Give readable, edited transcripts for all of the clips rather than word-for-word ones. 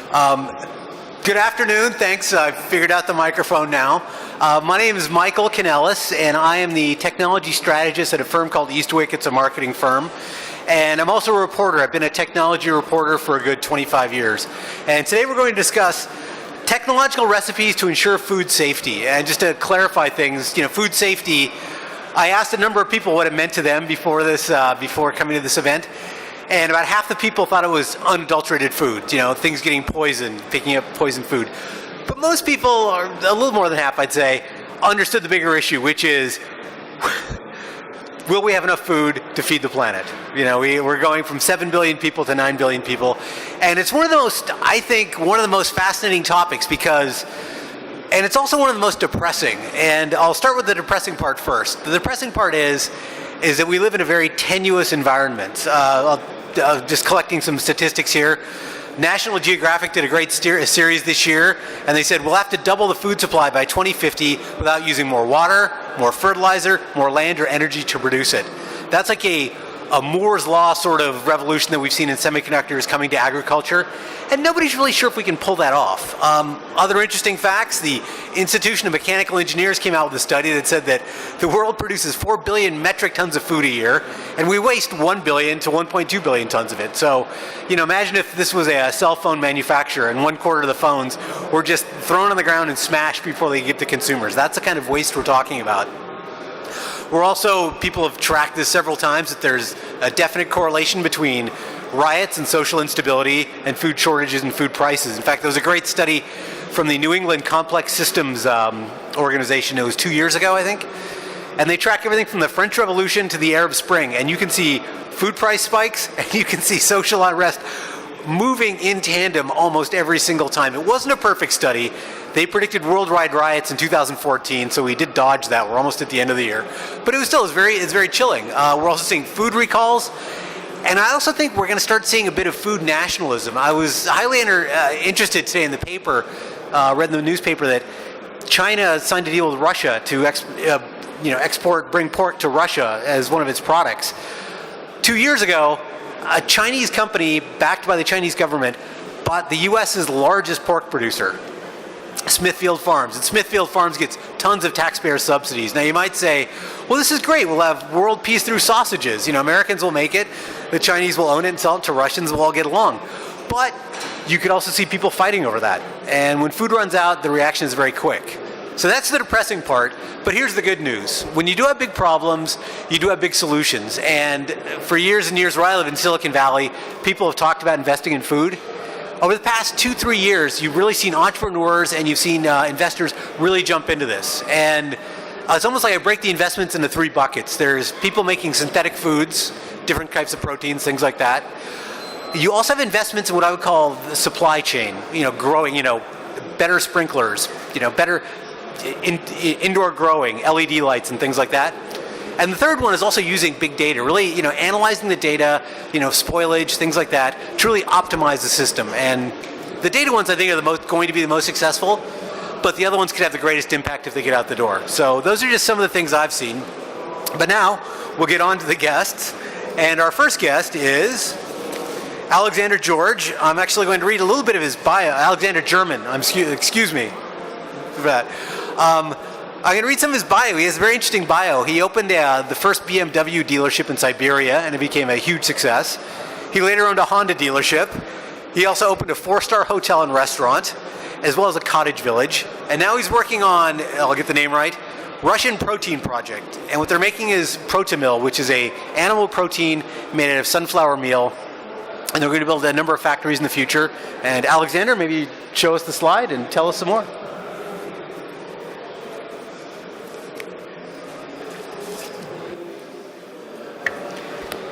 Good afternoon. Thanks. I figured out the microphone now. My name is Michael Kanellos, and I am the technology strategist at a firm called Eastwick. It's a marketing firm. And I'm also a reporter. I've been a technology reporter for a good 25 years. And today we're going to discuss technological recipes to ensure food safety. And just to clarify things, food safety, I asked a number of people what it meant to them before coming to this event. And about half the people thought it was unadulterated food, things getting poisoned, picking up poisoned food. But most people, or a little more than half, I'd say, understood the bigger issue, which is, will we have enough food to feed the planet? We're going from 7 billion people to 9 billion people. And it's one of the most fascinating topics and it's also one of the most depressing. And I'll start with the depressing part first. The depressing part is that we live in a very tenuous environment. Just collecting some statistics here. National Geographic did a great series this year, and they said we'll have to double the food supply by 2050 without using more water, more fertilizer, more land or energy to produce it. That's like a Moore's Law sort of revolution that we've seen in semiconductors coming to agriculture, and nobody's really sure if we can pull that off. Other interesting facts, the Institution of Mechanical Engineers came out with a study that said that the world produces 4 billion metric tons of food a year, and we waste 1 billion to 1.2 billion tons of it. So, imagine if this was a cell phone manufacturer and 1/4 of the phones were just thrown on the ground and smashed before they get to consumers. That's the kind of waste we're talking about. People have tracked this several times, that there's a definite correlation between riots and social instability and food shortages and food prices. In fact, there was a great study from the New England Complex Systems organization. It was 2 years ago, I think. And they track everything from the French Revolution to the Arab Spring. And you can see food price spikes and you can see social unrest moving in tandem almost every single time. It wasn't a perfect study. They predicted worldwide riots in 2014, so we did dodge that. We're almost at the end of the year. But it's very chilling. We're also seeing food recalls. And I also think we're going to start seeing a bit of food nationalism. I was highly interested today in the paper, read in the newspaper that China signed a deal with Russia to bring pork to Russia as one of its products. 2 years ago, a Chinese company backed by the Chinese government bought the U.S.'s largest pork producer, Smithfield Farms. And Smithfield Farms gets tons of taxpayer subsidies. Now you might say, well, this is great. We'll have world peace through sausages. Americans will make it. The Chinese will own it and sell it to Russians. We'll all get along. But you could also see people fighting over that. And when food runs out, the reaction is very quick. So that's the depressing part. But here's the good news. When you do have big problems, you do have big solutions. And for years and years, where I live in Silicon Valley, people have talked about investing in food. Over the past 2-3 years, you've really seen entrepreneurs and you've seen investors really jump into this. And it's almost like I break the investments into 3 buckets. There's people making synthetic foods, different types of proteins, things like that. You also have investments in what I would call the supply chain, growing, better sprinklers, better indoor growing, LED lights and things like that. And the third one is also using big data, really, analyzing the data, spoilage, things like that, to really optimize the system. And the data ones, I think, are going to be the most successful, but the other ones could have the greatest impact if they get out the door. So those are just some of the things I've seen. But now, we'll get on to the guests. And our first guest is Alexander George. I'm actually going to read a little bit of his bio. Alexander German, excuse me for that. I'm going to read some of his bio. He has a very interesting bio. He opened the first BMW dealership in Siberia, and it became a huge success. He later owned a Honda dealership. He also opened a 4-star hotel and restaurant, as well as a cottage village. And now he's working on, I'll get the name right, Russian Protein Project. And what they're making is Protomil, which is a animal protein made out of sunflower meal. And they're going to build a number of factories in the future. And Alexander, maybe show us the slide and tell us some more.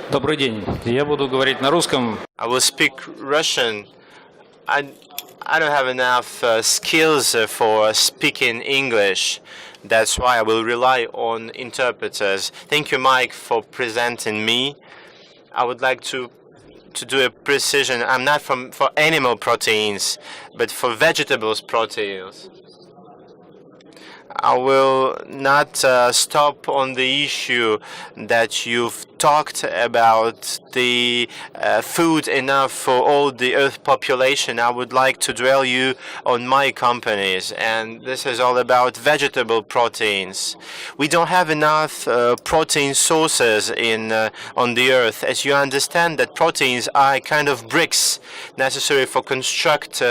Добрый день. Я буду говорить на русском. I will speak Russian. I don't have enough skills for speaking English. That's why I will rely on interpreters. Thank you, Mike, for presenting me. I would like to do a precision. I'm not for animal proteins, but for vegetables proteins. I will not stop on the issue that you've talked about, the food enough for all the Earth population. I would like to dwell you on my companies, and this is all about vegetable proteins. We don't have enough protein sources on the Earth. As you understand, that proteins are kind of bricks necessary for construct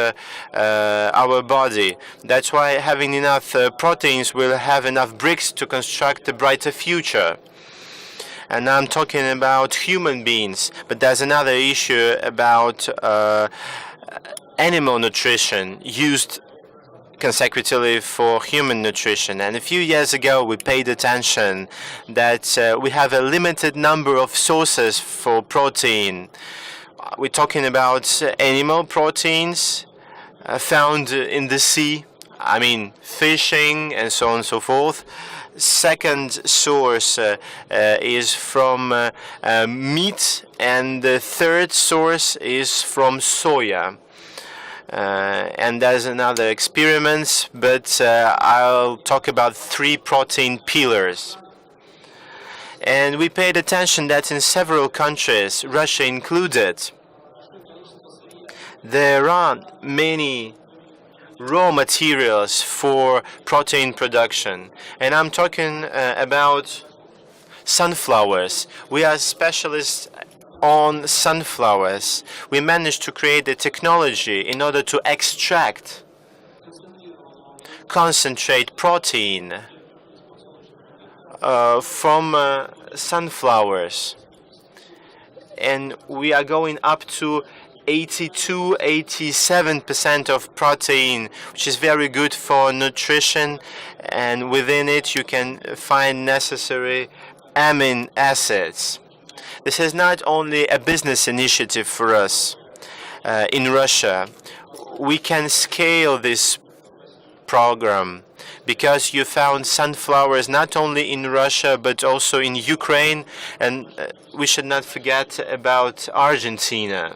our body. That's why having enough proteins will have enough bricks to construct a brighter future. And I'm talking about human beings, but there's another issue about animal nutrition used consecutively for human nutrition. And a few years ago, we paid attention that we have a limited number of sources for protein. We're talking about animal proteins found in the sea, I mean fishing and so on and so forth. Second source is from meat, and the third source is from soya. And there's another experiment, but I'll talk about 3 protein pillars. And we paid attention that in several countries, Russia included, there aren't many raw materials for protein production. And I'm talking about sunflowers. We are specialists on sunflowers. We managed to create a technology in order to extract, concentrate protein from sunflowers. And we are going up to 82-87% of protein, which is very good for nutrition, and within it you can find necessary amino acids. This is not only a business initiative for us in Russia. We can scale this program because you found sunflowers not only in Russia but also in Ukraine, and we should not forget about Argentina.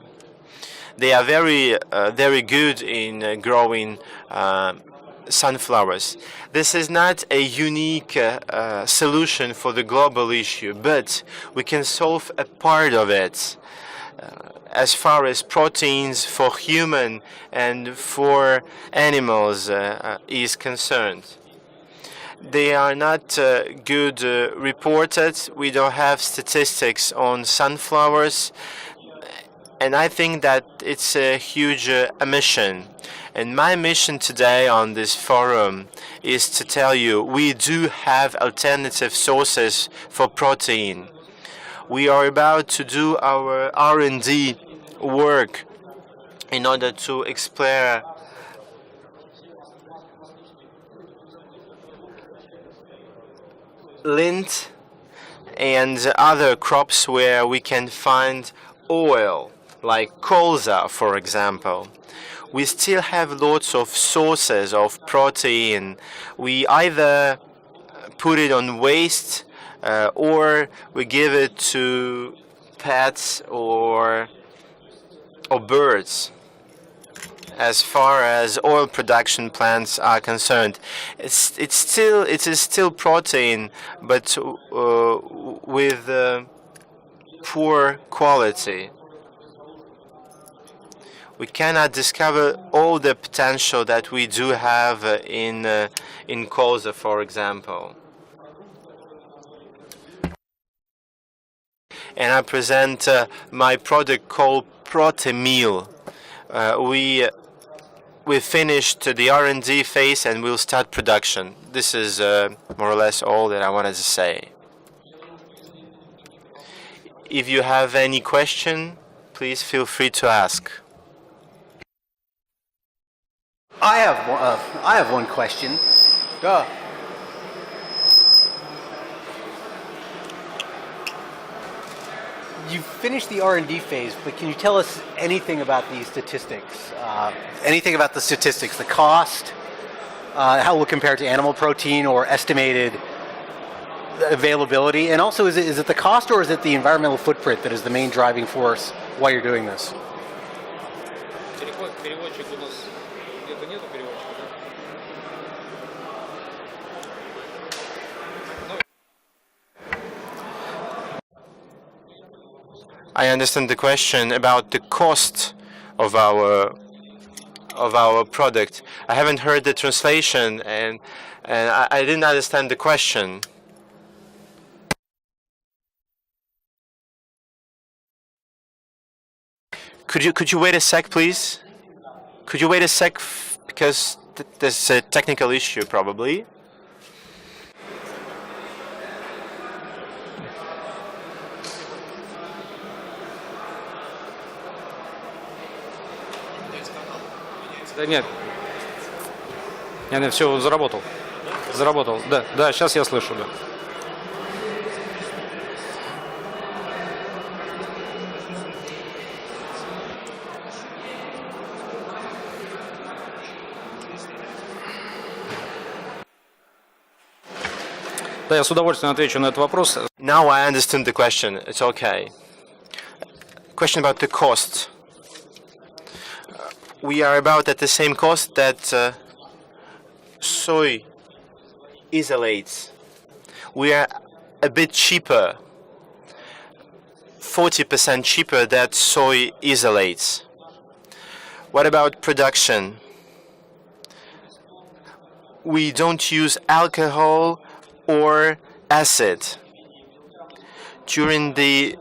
They are very good in growing sunflowers. This is not a unique solution for the global issue, but we can solve a part of it as far as proteins for human and for animals is concerned. They are not good reported. We don't have statistics on sunflowers. And I think that it's a huge mission. And my mission today on this forum is to tell you we do have alternative sources for protein. We are about to do our R&D work in order to explore lint and other crops where we can find oil, like colza, for example. We still have lots of sources of protein. We either put it on waste or we give it to pets or birds. As far as oil production plants are concerned, it is still protein, but with poor quality. We cannot discover all the potential that we do have in colza, for example. And I present my product called ProteMeal. We finished the R&D phase and we'll start production. This is more or less all that I wanted to say. If you have any question, please feel free to ask. I have one question. You finished the R&D phase, but can you tell us anything about the statistics? Anything about the statistics, the cost, how it will compare to animal protein or estimated availability? And also, is it the cost or is it the environmental footprint that is the main driving force while you're doing this? I understand the question about the cost of our product. I haven't heard the translation, and I didn't understand the question. Could you wait a sec, please? Could you wait a sec, because there's a technical issue probably. Да нет. Я все заработал. Заработал. Да, сейчас я слышу, да. Да, я с удовольствием отвечу на этот вопрос. Now I understand the question. It's okay. Question about the cost. We are about at the same cost that soy isolates. We are a bit cheaper, 40% cheaper than soy isolates. What about production? We don't use alcohol or acid. During the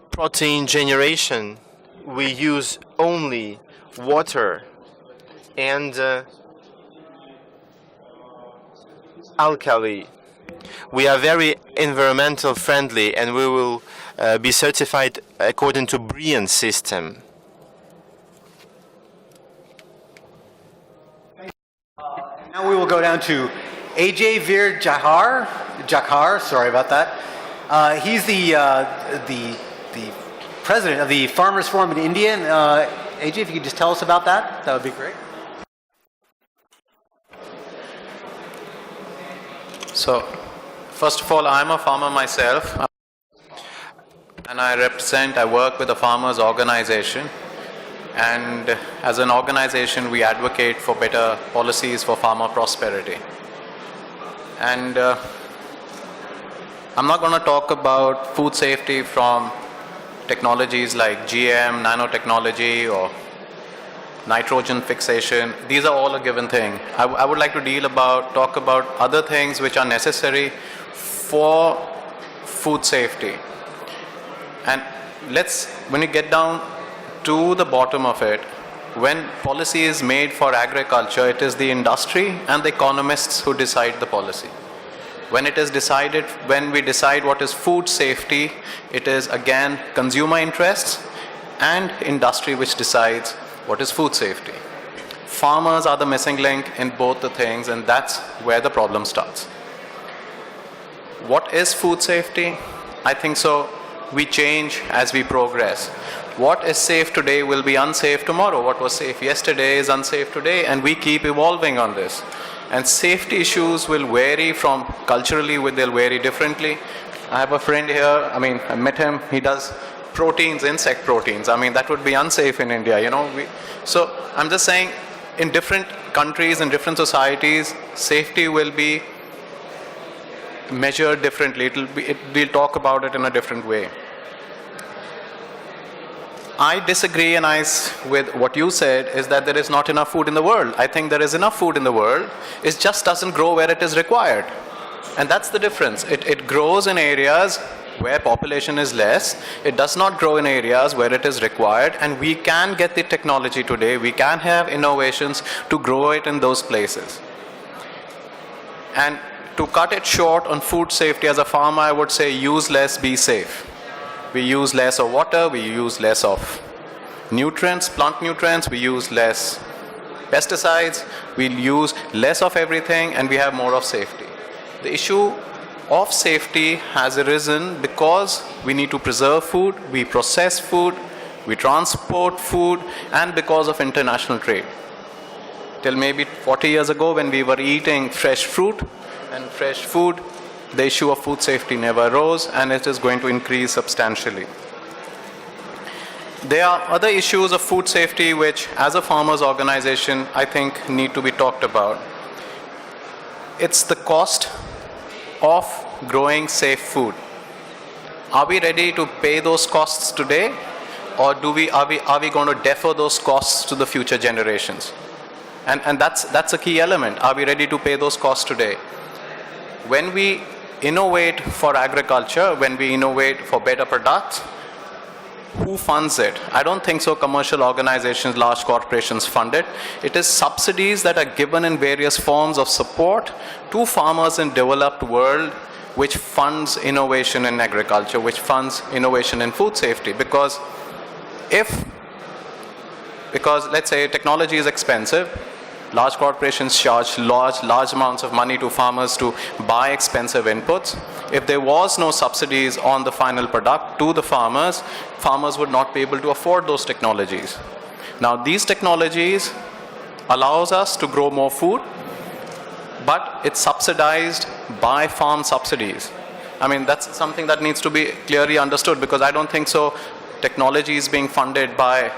protein generation, we use only water and alkali. We are very environmental friendly, and we will be certified according to BREEAM system. Now we will go down to Ajay Jakhar. Sorry about that. He's the president of the Farmers Forum in India. And, Ajay, if you could just tell us about that, that would be great. So, first of all, I'm a farmer myself, and I work with a farmers organization, and as an organization we advocate for better policies for farmer prosperity. And I'm not going to talk about food safety from technologies like GM, nanotechnology, or nitrogen fixation. These are all a given thing. I would like to talk about other things which are necessary for food safety. And when you get down to the bottom of it, when policy is made for agriculture, it is the industry and the economists who decide the policy. When we decide what is food safety, it is again consumer interests and industry which decides what is food safety. Farmers are the missing link in both the things, and that's where the problem starts. What is food safety? I think so. We change as we progress. What is safe today will be unsafe tomorrow. What was safe yesterday is unsafe today, and we keep evolving on this. And safety issues will vary from culturally, they'll vary differently. I have a friend here, I met him, he does proteins, insect proteins. That would be unsafe in India, So I'm just saying, in different countries, in different societies, safety will be measured differently. We'll talk about it in a different way. I disagree with what you said, is that there is not enough food in the world. I think there is enough food in the world. It just doesn't grow where it is required. And that's the difference. It grows in areas where population is less. It does not grow in areas where it is required. And we can get the technology today. We can have innovations to grow it in those places. And to cut it short on food safety, as a farmer, I would say use less, be safe. We use less of water, we use less of nutrients, plant nutrients, we use less pesticides, we use less of everything, and we have more of safety. The issue of safety has arisen because we need to preserve food, we process food, we transport food, and because of international trade. Till maybe 40 years ago, when we were eating fresh fruit and fresh food, the issue of food safety never rose, and it is going to increase substantially. There are other issues of food safety which, as a farmers' organization, I think need to be talked about. It's the cost of growing safe food. are we ready to pay those costs today, or are we going to defer those costs to the future generations? And that's a key element. Are we ready to pay those costs today? When we innovate for agriculture, when we innovate for better products, who funds it? I don't think so commercial organizations, large corporations fund it. It is subsidies that are given in various forms of support to farmers in developed world, which funds innovation in agriculture, which funds innovation in food safety. Because let's say technology is expensive, large corporations charge large amounts of money to farmers to buy expensive inputs. If there was no subsidies on the final product to the farmers, farmers would not be able to afford those technologies. Now, these technologies allows us to grow more food, but it's subsidized by farm subsidies. I mean, that's something that needs to be clearly understood, because I don't think so technology is being funded by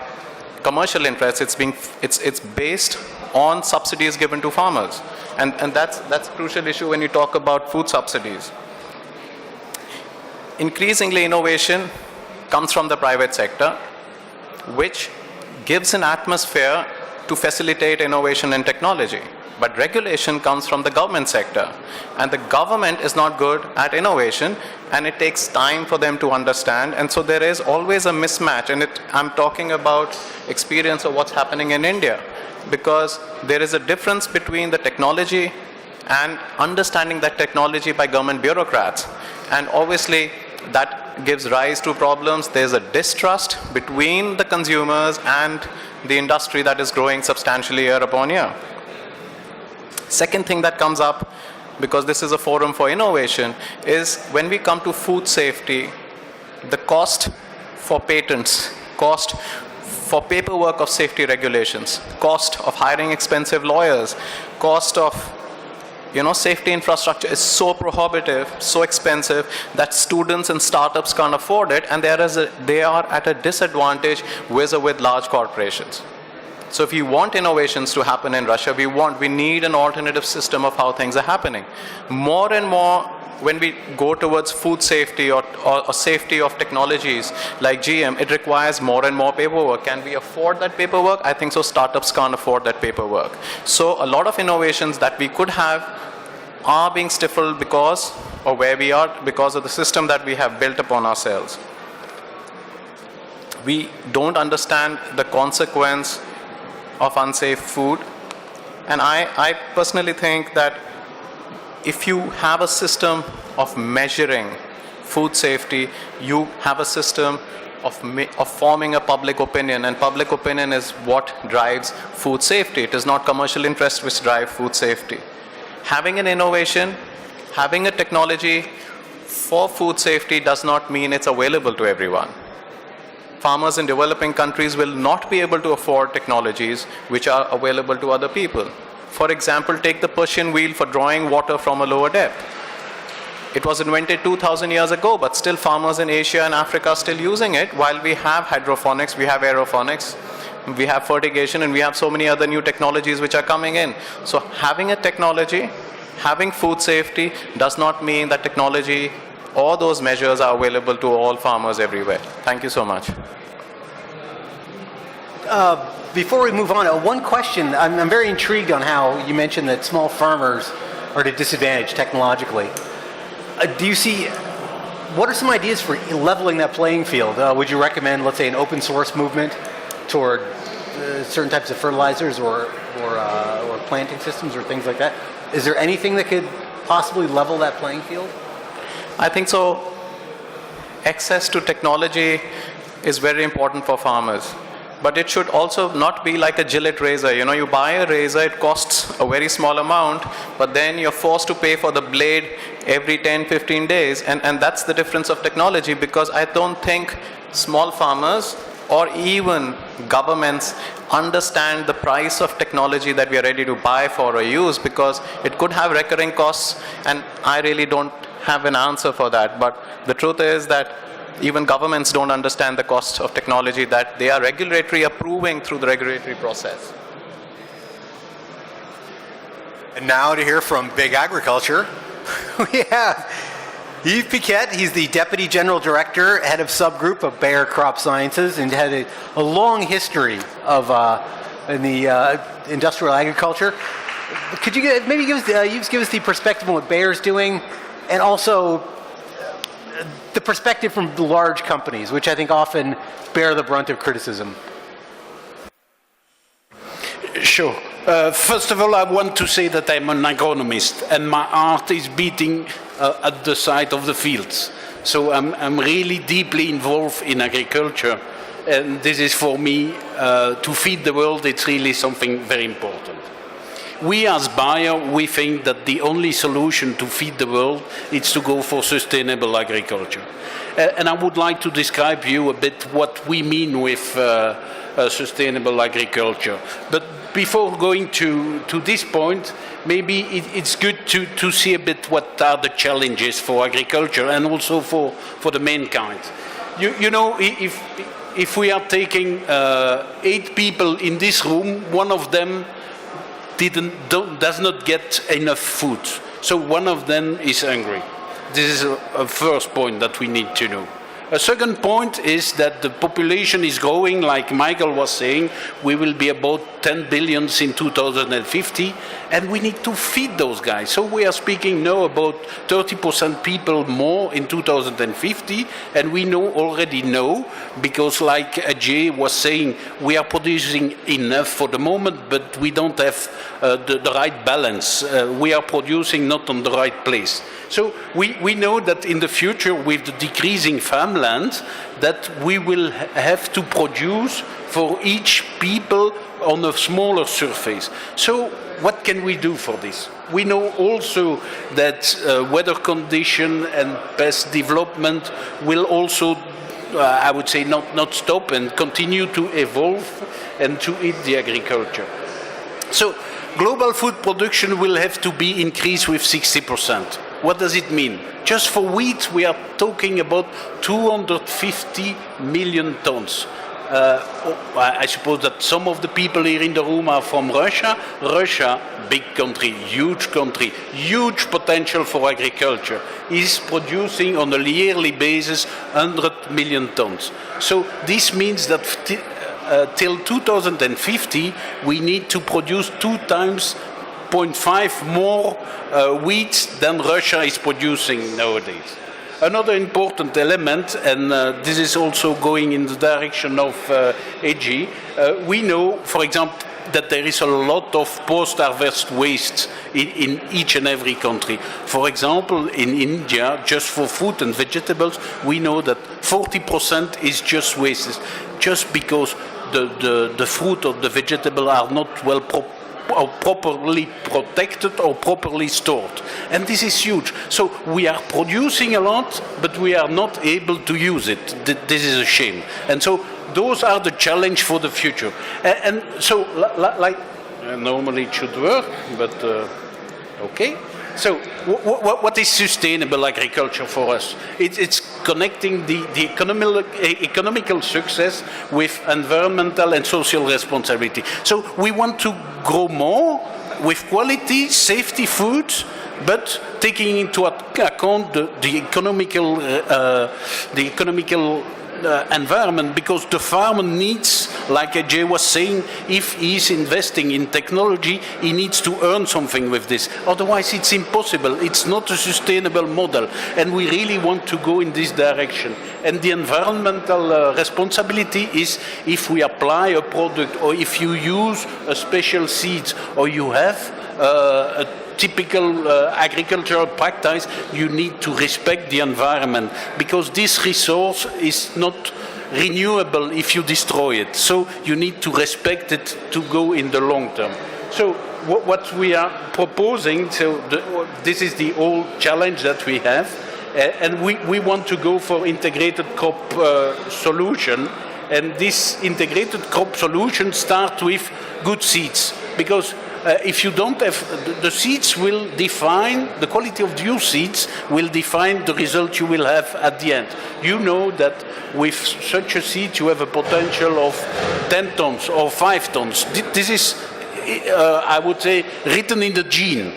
commercial interests. It's based on subsidies given to farmers, and that's a crucial issue when you talk about food subsidies. Increasingly, innovation comes from the private sector, which gives an atmosphere to facilitate innovation and technology. But regulation comes from the government sector, and the government is not good at innovation, and it takes time for them to understand, and so there is always a mismatch. And I'm talking about experience of what's happening in India, because there is a difference between the technology and understanding that technology by government bureaucrats, and obviously that gives rise to problems. There's a distrust between the consumers and the industry that is growing substantially year upon year. Second thing that comes up, because this is a forum for innovation, is when we come to food safety, the cost for patents, cost for paperwork of safety regulations, cost of hiring expensive lawyers, cost of safety infrastructure is so prohibitive, so expensive, that students and startups can't afford it, and they are at a disadvantage with large corporations. So if you want innovations to happen in Russia, we need an alternative system of how things are happening. More and more, when we go towards food safety or safety of technologies like GM, it requires more and more paperwork. Can we afford that paperwork? I think so. Startups can't afford that paperwork. So a lot of innovations that we could have are being stifled because of where we are, because of the system that we have built upon ourselves. We don't understand the consequence of unsafe food. And I personally think that if you have a system of measuring food safety, you have a system of forming a public opinion, and public opinion is what drives food safety. It is not commercial interests which drive food safety. Having an innovation, having a technology for food safety does not mean it's available to everyone. Farmers in developing countries will not be able to afford technologies which are available to other people. For example, take the Persian wheel for drawing water from a lower depth. It was invented 2,000 years ago, but still farmers in Asia and Africa are still using it, while we have hydroponics, we have aeroponics, we have fertigation, and we have so many other new technologies which are coming in. So having a technology, having food safety does not mean that technology or those measures are available to all farmers everywhere. Thank you so much. Before we move on, one question. I'm very intrigued on how you mentioned that small farmers are at a disadvantage technologically. Do you see, what are some ideas for leveling that playing field? Would you recommend, let's say, an open source movement toward certain types of fertilizers or planting systems or things like that? Is there anything that could possibly level that playing field? I think so. Access to technology is very important for farmers, but it should also not be like a Gillette razor. You buy a razor, it costs a very small amount, but then you're forced to pay for the blade every 10-15 days, and that's the difference of technology, because I don't think small farmers or even governments understand the price of technology that we are ready to buy for or use, because it could have recurring costs, and I really don't have an answer for that. But the truth is that even governments don't understand the cost of technology that they are regulatory approving through the regulatory process. And now to hear from Big Agriculture, we have Yves Picquet, he's the Deputy General Director, Head of Subgroup of Bayer Crop Sciences, and had a long history of in the industrial agriculture. Could you maybe Yves give us the perspective on what Bayer's doing, and also the perspective from the large companies, which I think often bear the brunt of criticism? Sure. First of all, I want to say that I'm an agronomist, and my heart is beating at the side of the fields. So I'm really deeply involved in agriculture, and this is for me, to feed the world, it's really something very important. We as Bayer, we think that the only solution to feed the world is to go for sustainable agriculture. And I would like to describe you a bit what we mean with sustainable agriculture. But before going to this point, maybe it's good to see a bit what are the challenges for agriculture and also for the mankind. You know, if we are taking 8 people in this room, one of them does not get enough food. So one of them is hungry. This is a first point that we need to know. A second point is that the population is growing, like Michael was saying. We will be about 10 billion in 2050, and we need to feed those guys. So we are speaking now about 30% people more in 2050, and we already know, because like Ajay was saying, we are producing enough for the moment, but we don't have the right balance. We are producing not on the right place. So we know that in the future, with the decreasing farmland, that we will have to produce for each people on a smaller surface. So what can we do for this? We know also that weather condition and pest development will also, I would say, not stop and continue to evolve and to eat the agriculture. So global food production will have to be increased with 60%. What does it mean? Just for wheat, we are talking about 250 million tons. I suppose that some of the people here in the room are from Russia. Russia, big country, huge potential for agriculture, is producing on a yearly basis 100 million tons. So this means that till 2050, we need to produce 2 times 0.5 more wheat than Russia is producing nowadays. Another important element, and this is also going in the direction of Ajay, we know, for example, that there is a lot of post-harvest waste in each and every country. For example, in India, just for fruit and vegetables, we know that 40% is just waste, just because the fruit or the vegetable are not well or properly protected or properly stored. And this is huge. So we are producing a lot, but we are not able to use it. This is a shame. And so those are the challenge for the future. And so, like, normally it should work, but okay. So what is sustainable agriculture for us? It's connecting the economical success with environmental and social responsibility. So we want to grow more with quality, safety foods, but taking into account the economical environment, because the farmer needs, like Ajay was saying, if he's investing in technology, he needs to earn something with this. Otherwise, it's impossible. It's not a sustainable model, and we really want to go in this direction. And the environmental responsibility is if we apply a product, or if you use a special seed, or you have a typical agricultural practice, you need to respect the environment, because this resource is not renewable if you destroy it. So you need to respect it to go in the long term. So what we are proposing, this is the old challenge that we have, and we want to go for integrated crop solution. And this integrated crop solution starts with good seeds, because if you don't have, the seeds will define, the quality of your seeds will define the result you will have at the end. You know that with such a seed you have a potential of 10 tons or 5 tons. This is, I would say, written in the gene.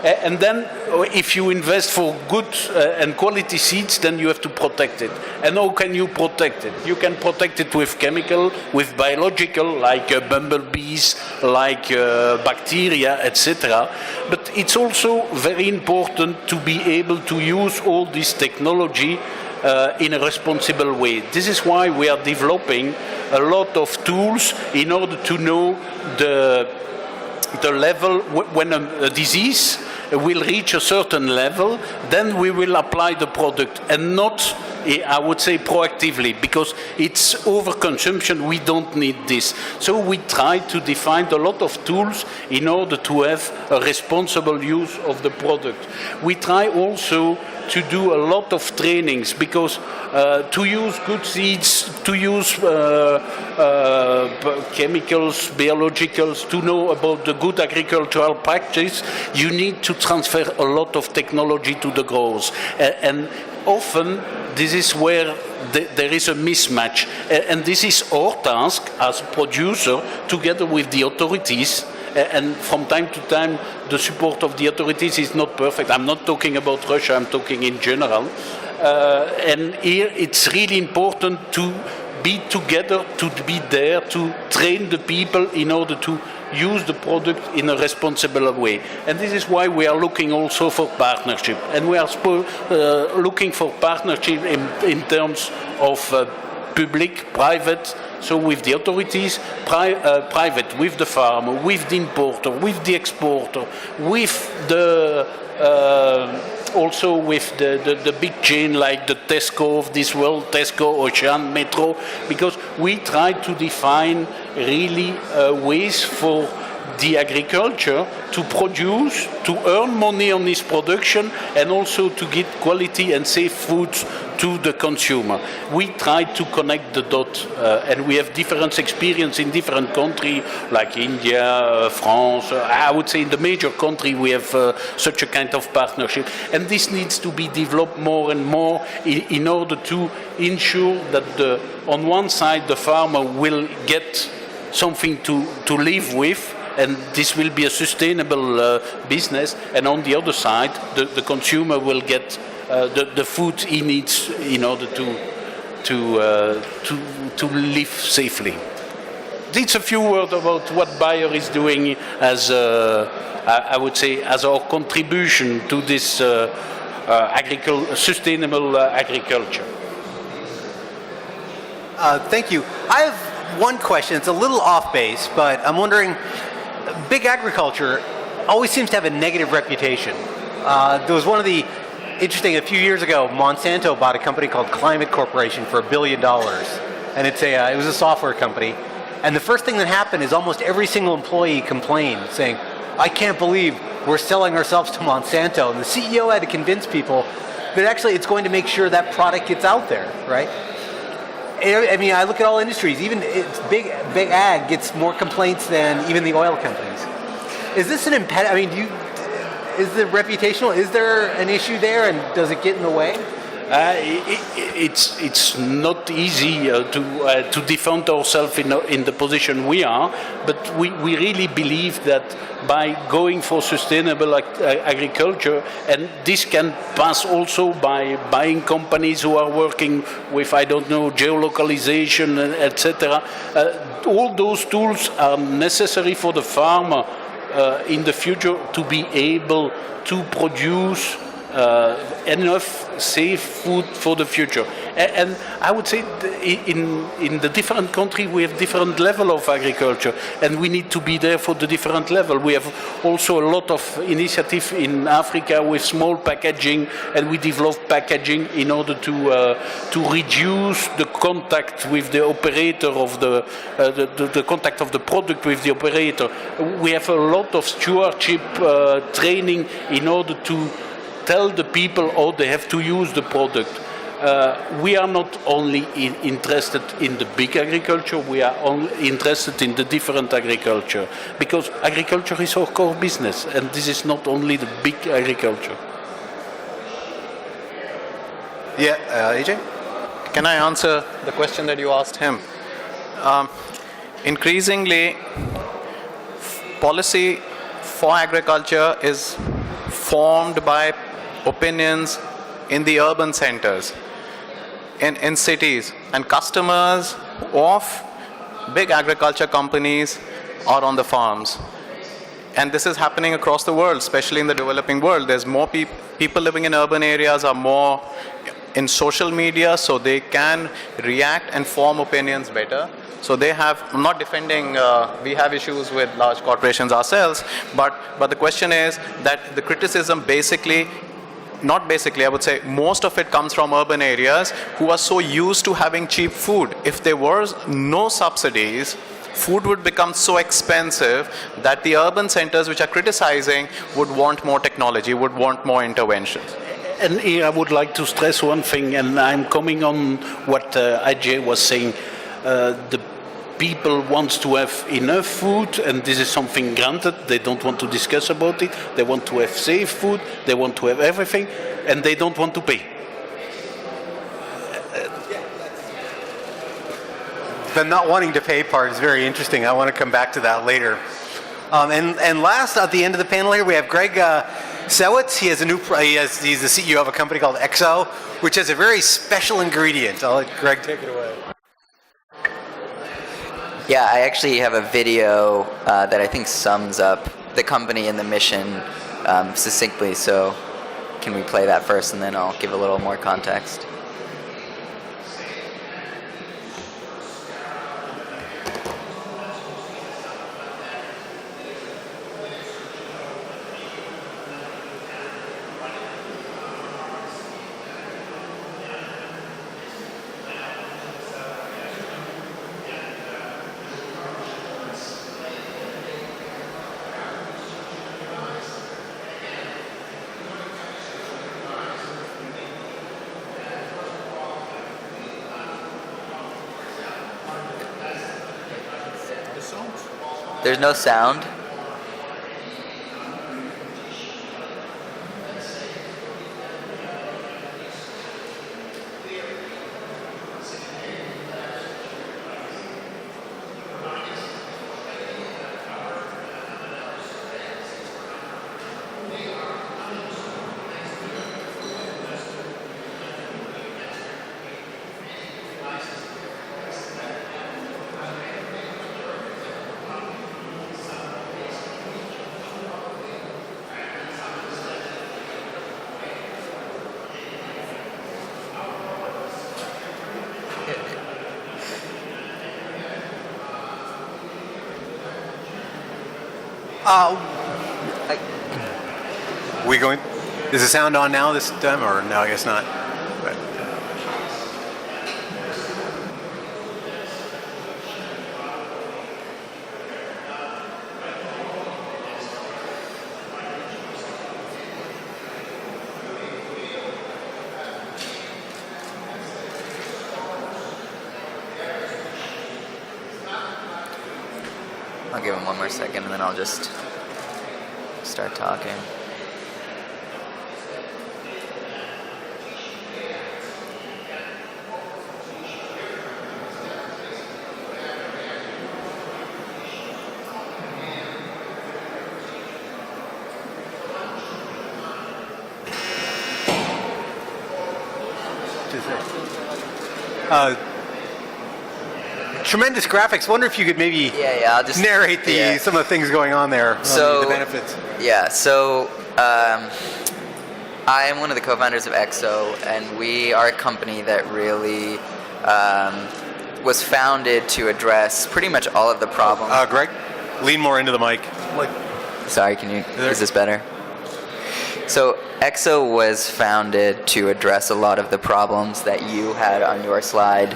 And then if you invest for good and quality seeds, then you have to protect it. And how can you protect it? You can protect it with chemical, with biological, like bumblebees, like bacteria, etc. But it's also very important to be able to use all this technology in a responsible way. This is why we are developing a lot of tools in order to know the level when a disease will reach a certain level, then we will apply the product, and not, I would say, proactively, because it's overconsumption. We don't need this. So we try to define a lot of tools in order to have a responsible use of the product. We try also to do a lot of trainings, because to use good seeds, to use chemicals, biologicals, to know about the good agricultural practice, you need to transfer a lot of technology to the growers. And often this is where there is a mismatch. And this is our task as a producer, together with the authorities. And from time to time, the support of the authorities is not perfect. I'm not talking about Russia, I'm talking in general. And here it's really important to be together, to be there, to train the people in order to use the product in a responsible way. And this is why we are looking also for partnership. And we are looking for partnership in terms of public, private, so with the authorities, private, with the farmer, with the importer, with the exporter, with the also with the big chain like the Tesco of this world, Tesco, Auchan, Metro, because we try to define really ways for the agriculture to produce, to earn money on this production, and also to get quality and safe foods to the consumer. We try to connect the dot, and we have different experience in different countries, like India, France. I would say in the major country we have such a kind of partnership, and this needs to be developed more and more in order to ensure that on one side the farmer will get something to live with, and this will be a sustainable business, and on the other side the consumer will get the food he needs in order to live safely. It's a few words about what Bayer is doing as I would say as our contribution to this sustainable agriculture. Thank you. I have one question. It's a little off base, but I'm wondering, big agriculture always seems to have a negative reputation. There was one of the interesting, a few years ago, Monsanto bought a company called Climate Corporation for $1 billion. And it was a software company. And the first thing that happened is almost every single employee complained, saying, I can't believe we're selling ourselves to Monsanto. And the CEO had to convince people that actually it's going to make sure that product gets out there, right? I mean, I look at all industries, even big ag gets more complaints than even the oil companies. Is this an impediment? I mean, is the reputational, is there an issue there, and does it get in the way? It's not easy to defend ourselves in the position we are, but we really believe that by going for sustainable agriculture, and this can pass also by buying companies who are working with, I don't know, geolocalization, etc. All those tools are necessary for the farmer in the future to be able to produce enough safe food for the future. And I would say in the different countries we have different level of agriculture, and we need to be there for the different level. We have also a lot of initiative in Africa with small packaging, and we develop packaging in order to reduce the contact with the operator of the contact of the product with the operator. We have a lot of stewardship training in order to tell the people how they have to use the product. We are not only interested in the big agriculture, we are only interested in the different agriculture, because agriculture is our core business, and this is not only the big agriculture. Yeah, Ajay? Can I answer the question that you asked him? Increasingly, policy for agriculture is formed by opinions in the urban centers, in cities, and customers of big agriculture companies are on the farms. And this is happening across the world, especially in the developing world. There's more people living in urban areas are more in social media, so they can react and form opinions better. So they have, I'm not defending, we have issues with large corporations ourselves, but the question is that the criticism I would say most of it comes from urban areas who are so used to having cheap food. If there was no subsidies, food would become so expensive that the urban centers which are criticizing would want more technology, would want more interventions. And here I would like to stress one thing, and I'm coming on what Ajay was saying. The people want to have enough food, and this is something granted. They don't want to discuss about it. They want to have safe food. They want to have everything, and they don't want to pay. The not wanting to pay part is very interesting. I want to come back to that later. And last, at the end of the panel here, we have Greg Sewitz. He has he's the CEO of a company called EXO, which has a very special ingredient. I'll let Greg take it away. Yeah, I actually have a video that I think sums up the company and the mission succinctly. So can we play that first, and then I'll give a little more context? There's no sound. We going? Is the sound on now this time, or no? I guess not. But. I'll give him one more second, and then I'll just start talking. Tremendous graphics. Wonder if you could maybe I'll just narrate some of the things going on there, the benefits. Yeah, so I am one of the co-founders of EXO, and we are a company that really was founded to address pretty much all of the problems. Greg, lean more into the mic. Sorry, is this better? So EXO was founded to address a lot of the problems that you had on your slide.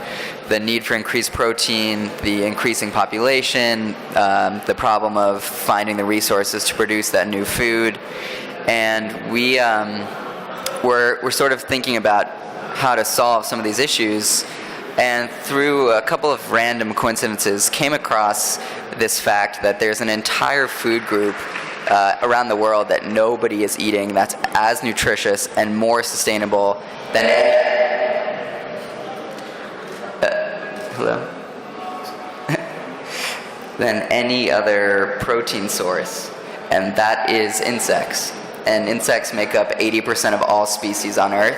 The need for increased protein, the increasing population, the problem of finding the resources to produce that new food. And we're sort of thinking about how to solve some of these issues, and through a couple of random coincidences came across this fact that there's an entire food group around the world that nobody is eating that's as nutritious and more sustainable than than any other protein source, and that is insects. and insects make up 80% of all species on Earth.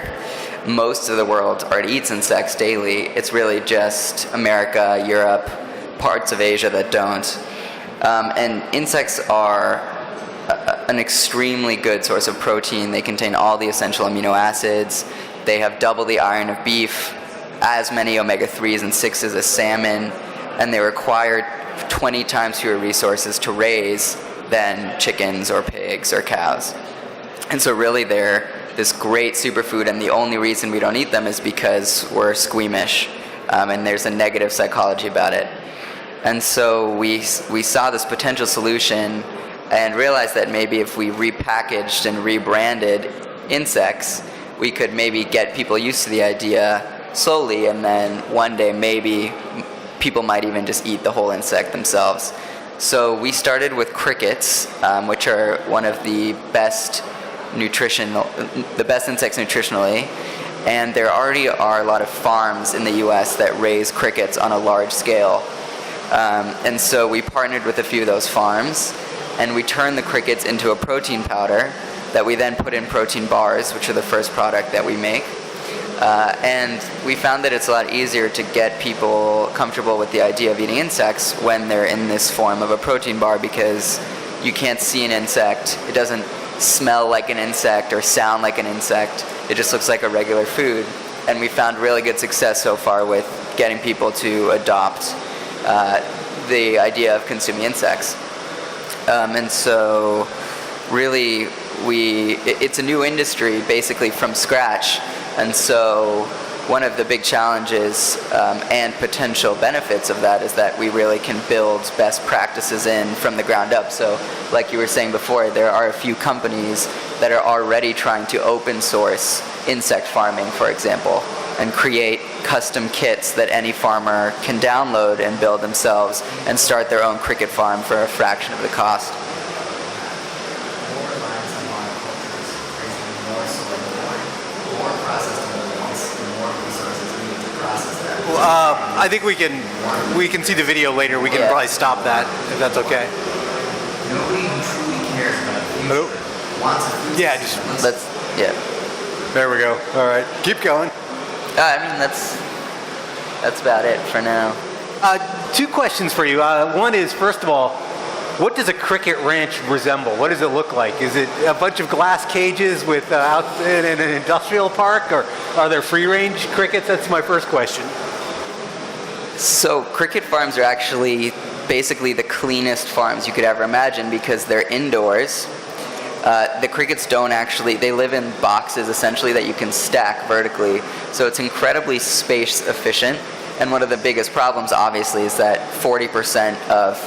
Most of the world already eats insects daily. It's really just America, Europe, parts of Asia that don't. And insects are an extremely good source of protein. They contain all the essential amino acids. They have double the iron of beef, as many omega-3s and 6s as salmon, and they require 20 times fewer resources to raise than chickens or pigs or cows. And so really they're this great superfood, and the only reason we don't eat them is because we're squeamish, and there's a negative psychology about it. And so we saw this potential solution and realized that maybe if we repackaged and rebranded insects, we could maybe get people used to the idea slowly, and then one day maybe people might even just eat the whole insect themselves. So we started with crickets, which are one of the best insects nutritionally, and there already are a lot of farms in the US that raise crickets on a large scale. And so we partnered with a few of those farms, and we turned the crickets into a protein powder that we then put in protein bars, which are the first product that we make. And we found that it's a lot easier to get people comfortable with the idea of eating insects when they're in this form of a protein bar, because you can't see an insect. It doesn't smell like an insect or sound like an insect. It just looks like a regular food. And we found really good success so far with getting people to adopt the idea of consuming insects. And so really it's a new industry basically from scratch. And so one of the big challenges and potential benefits of that is that we really can build best practices in from the ground up. So like you were saying before, there are a few companies that are already trying to open source insect farming, for example, and create custom kits that any farmer can download and build themselves and start their own cricket farm for a fraction of the cost. I think we can see the video later. We can probably stop that if that's okay. Nobody truly cares about food. Wants a food. There we go. All right, keep going. I mean, that's about it for now. Two questions for you. One is, first of all, what does a cricket ranch resemble? What does it look like? Is it a bunch of glass cages with out in an industrial park, or are there free-range crickets? That's my first question. So cricket farms are actually basically the cleanest farms you could ever imagine because they're indoors. The crickets they live in boxes essentially that you can stack vertically. So it's incredibly space efficient. And one of the biggest problems obviously is that 40% of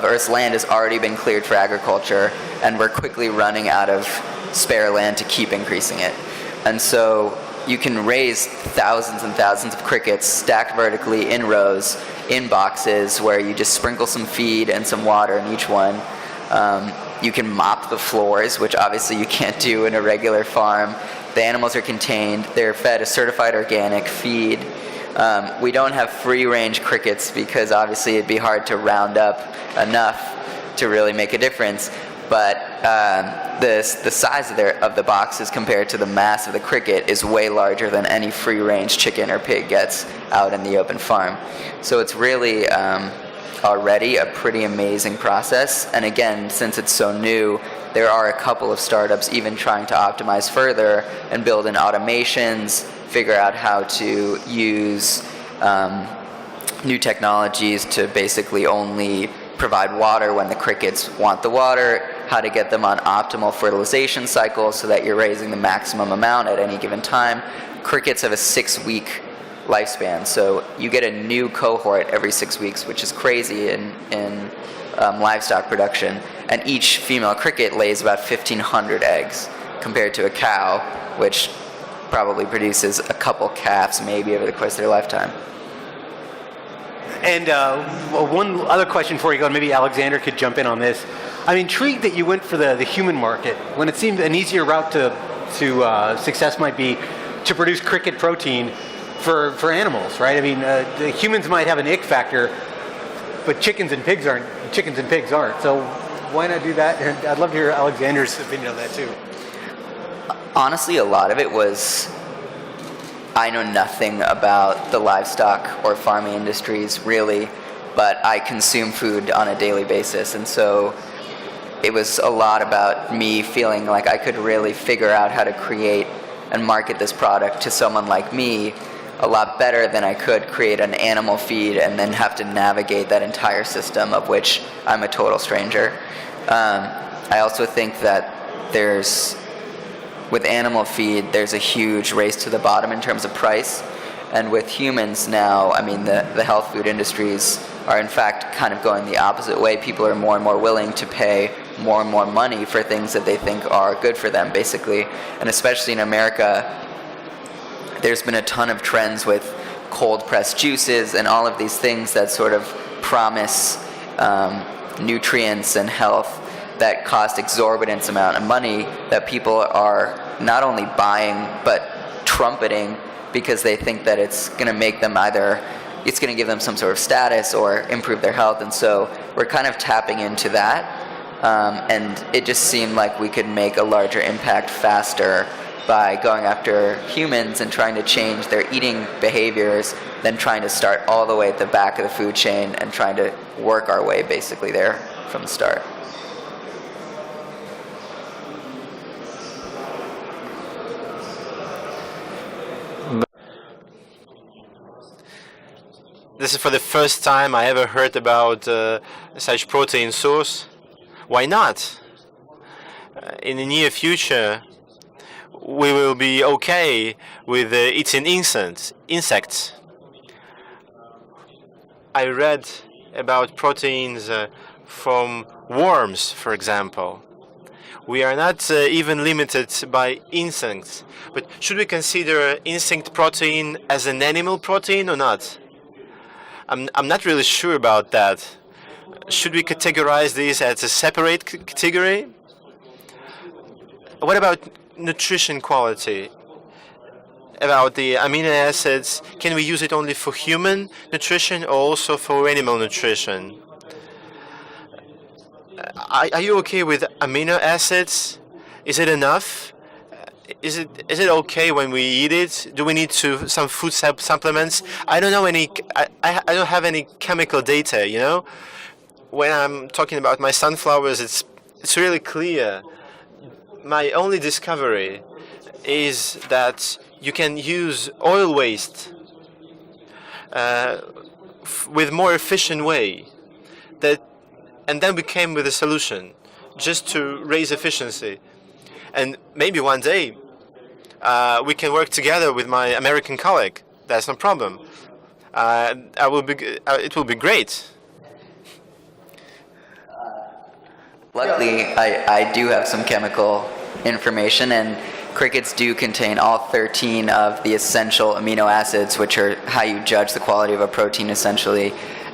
Earth's land has already been cleared for agriculture, and we're quickly running out of spare land to keep increasing it. And so you can raise thousands and thousands of crickets stacked vertically in rows, in boxes, where you just sprinkle some feed and some water in each one. You can mop the floors, which obviously you can't do in a regular farm. The animals are contained. They're fed a certified organic feed. We don't have free-range crickets because obviously it'd be hard to round up enough to really make a difference. But the size of the boxes compared to the mass of the cricket is way larger than any free-range chicken or pig gets out in the open farm. So it's really already a pretty amazing process. And again, since it's so new, there are a couple of startups even trying to optimize further and build in automations, figure out how to use new technologies to basically only provide water when the crickets want the water, how to get them on optimal fertilization cycles so that you're raising the maximum amount at any given time. Crickets have a 6-week lifespan, so you get a new cohort every 6 weeks, which is crazy in livestock production. And each female cricket lays about 1,500 eggs compared to a cow, which probably produces a couple calves maybe over the course of their lifetime. And one other question before you go, and maybe Alexander could jump in on this. I'm intrigued that you went for the human market when it seemed an easier route to success might be to produce cricket protein for animals, right? I mean, the humans might have an ick factor, but chickens and pigs aren't. So why not do that? And I'd love to hear Alexander's opinion on that too. Honestly, a lot of it was I know nothing about the livestock or farming industries really, but I consume food on a daily basis, and so it was a lot about me feeling like I could really figure out how to create and market this product to someone like me a lot better than I could create an animal feed and then have to navigate that entire system of which I'm a total stranger. I also think that with animal feed, there's a huge race to the bottom in terms of price. And with humans now, I mean, the health food industries are in fact kind of going the opposite way. People are more and more willing to pay more and more money for things that they think are good for them, basically. And especially in America, there's been a ton of trends with cold-pressed juices and all of these things that sort of promise nutrients and health that cost exorbitant amount of money that people are not only buying but trumpeting because they think that it's going to make them it's going to give them some sort of status or improve their health. And so we're kind of tapping into that. And it just seemed like we could make a larger impact faster by going after humans and trying to change their eating behaviors than trying to start all the way at the back of the food chain and trying to work our way basically there from the start. This is for the first time I ever heard about such protein source. Why not? In the near future, we will be okay with eating insects. I read about proteins from worms, for example. We are not even limited by insects. But should we consider insect protein as an animal protein or not? I'm not really sure about that. Should we categorize these as a separate category? What about nutrition quality? About the amino acids, can we use it only for human nutrition or also for animal nutrition? Are you okay with amino acids? Is it enough? Is it okay when we eat it? Do we need some food supplements? I don't know any. I don't have any chemical data. You know, when I'm talking about my sunflowers, it's really clear. My only discovery is that you can use oil waste with more efficient way. And then we came with a solution just to raise efficiency. And maybe one day we can work together with my American colleague. That's no problem. It will be great. Luckily, I do have some chemical information, and crickets do contain all 13 of the essential amino acids, which are how you judge the quality of a protein, essentially.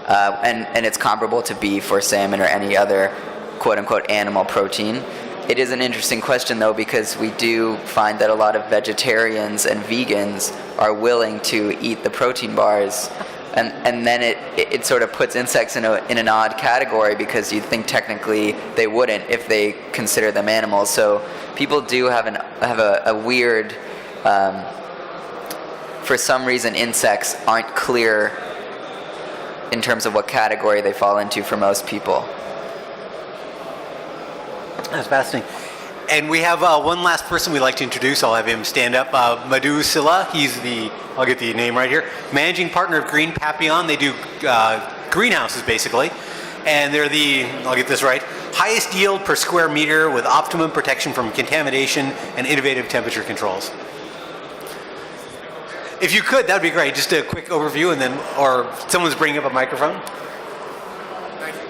And it's comparable to beef or salmon or any other quote-unquote animal protein. It is an interesting question, though, because we do find that a lot of vegetarians and vegans are willing to eat the protein bars, and then it sort of puts insects in an odd category because you'd think technically they wouldn't if they consider them animals. So people do have a weird, for some reason, insects aren't clear in terms of what category they fall into for most people. That's fascinating. And we have one last person we'd like to introduce. I'll have him stand up. Madou Sylla. He's I'll get the name right here, managing partner of Green Papillon. They do greenhouses, basically. And they're I'll get this right, highest yield per square meter with optimum protection from contamination and innovative temperature controls. If you could, that would be great. Just a quick overview, and then, or someone's bringing up a microphone. Thank you.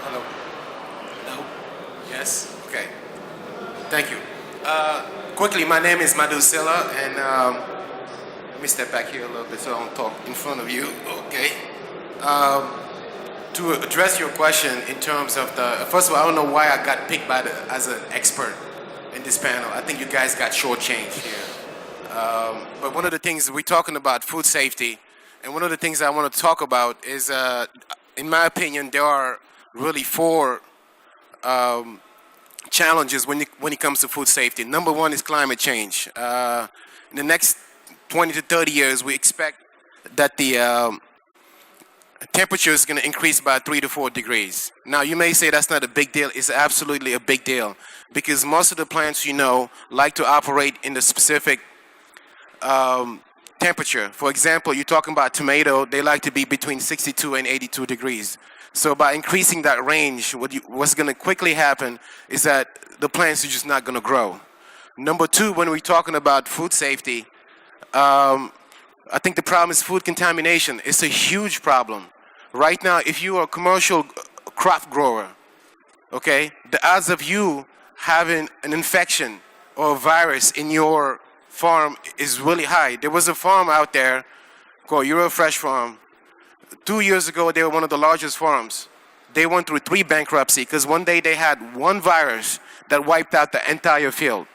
Hello. No. Yes. Okay. Thank you. Quickly, my name is Madou Sylla, and let me step back here a little bit so I don't talk in front of you. Okay. To address your question in terms of first of all, I don't know why I got picked as an expert in in this panel. I think you guys got shortchanged here. But one of the things we're talking about food safety, and one of the things I want to talk about is, in my opinion, there are really four challenges when it comes to food safety. Number one is climate change. In the next 20 to 30 years, we expect that the temperature is going to increase by 3 to 4 degrees. Now, you may say that's not a big deal. It's absolutely a big deal because most of the plants, like to operate in the specific temperature. For example, you're talking about tomato, they like to be between 62 and 82 degrees. So by increasing that range, what's going to quickly happen is that the plants are just not going to grow. Number two, when we're talking about food safety, I think the problem is food contamination. It's a huge problem. Right now, if you are a commercial crop grower, okay, the odds of you having an infection or a virus in your farm is really high. There was a farm out there called Eurofresh Farm. 2 years ago, they were one of the largest farms. They went through 3 bankruptcy because one day they had one virus that wiped out the entire field.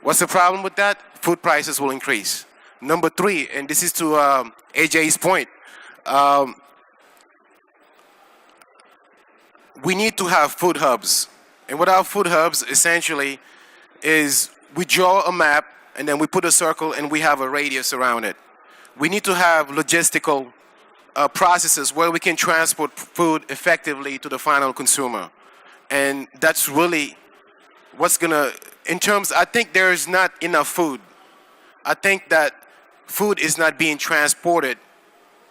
What's the problem with that? Food prices will increase. Number 3, and this is to Ajay's point, we need to have food hubs. And what our food hubs essentially is we draw a map and then we put a circle and we have a radius around it. We need to have logistical processes where we can transport food effectively to the final consumer. And that's really what's gonna, I think there is not enough food. I think that food is not being transported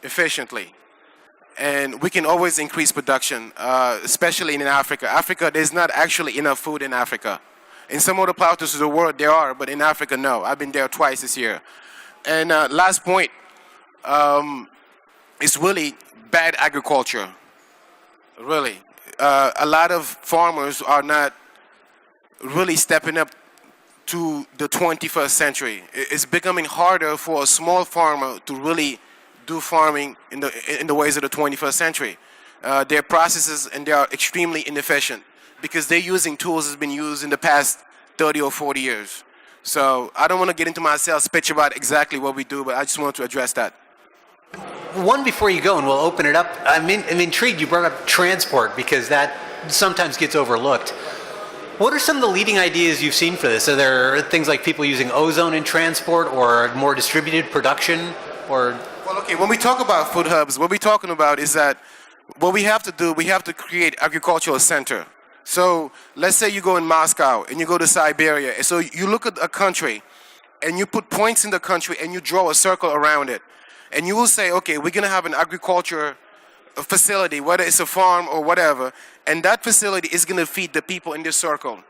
efficiently. And we can always increase production, especially in Africa. Africa, there's not actually enough food in Africa. In some other parts of the world, there are, but in Africa, no. I've been there twice this year. And last point is really bad agriculture. Really. A lot of farmers are not really stepping up to the 21st century. It's becoming harder for a small farmer to really do farming in the ways of the 21st century. Their processes, and they are extremely inefficient because they're using tools that's been used in the past 30 or 40 years. So I don't want to get into my sales pitch about exactly what we do, but I just want to address that. One before you go, and we'll open it up. I'm intrigued you brought up transport because that sometimes gets overlooked. What are some of the leading ideas you've seen for this? Are there things like people using ozone in transport or more distributed production? Or Well, okay, when we talk about food hubs, what we're talking about is that what we have to do, we have to create agricultural center. So let's say you go in Moscow and you go to Siberia. And so you look at a country and you put points in the country and you draw a circle around it. And you will say, okay, we're going to have an agriculture facility, whether it's a farm or whatever, and that facility is going to feed the people in this circle.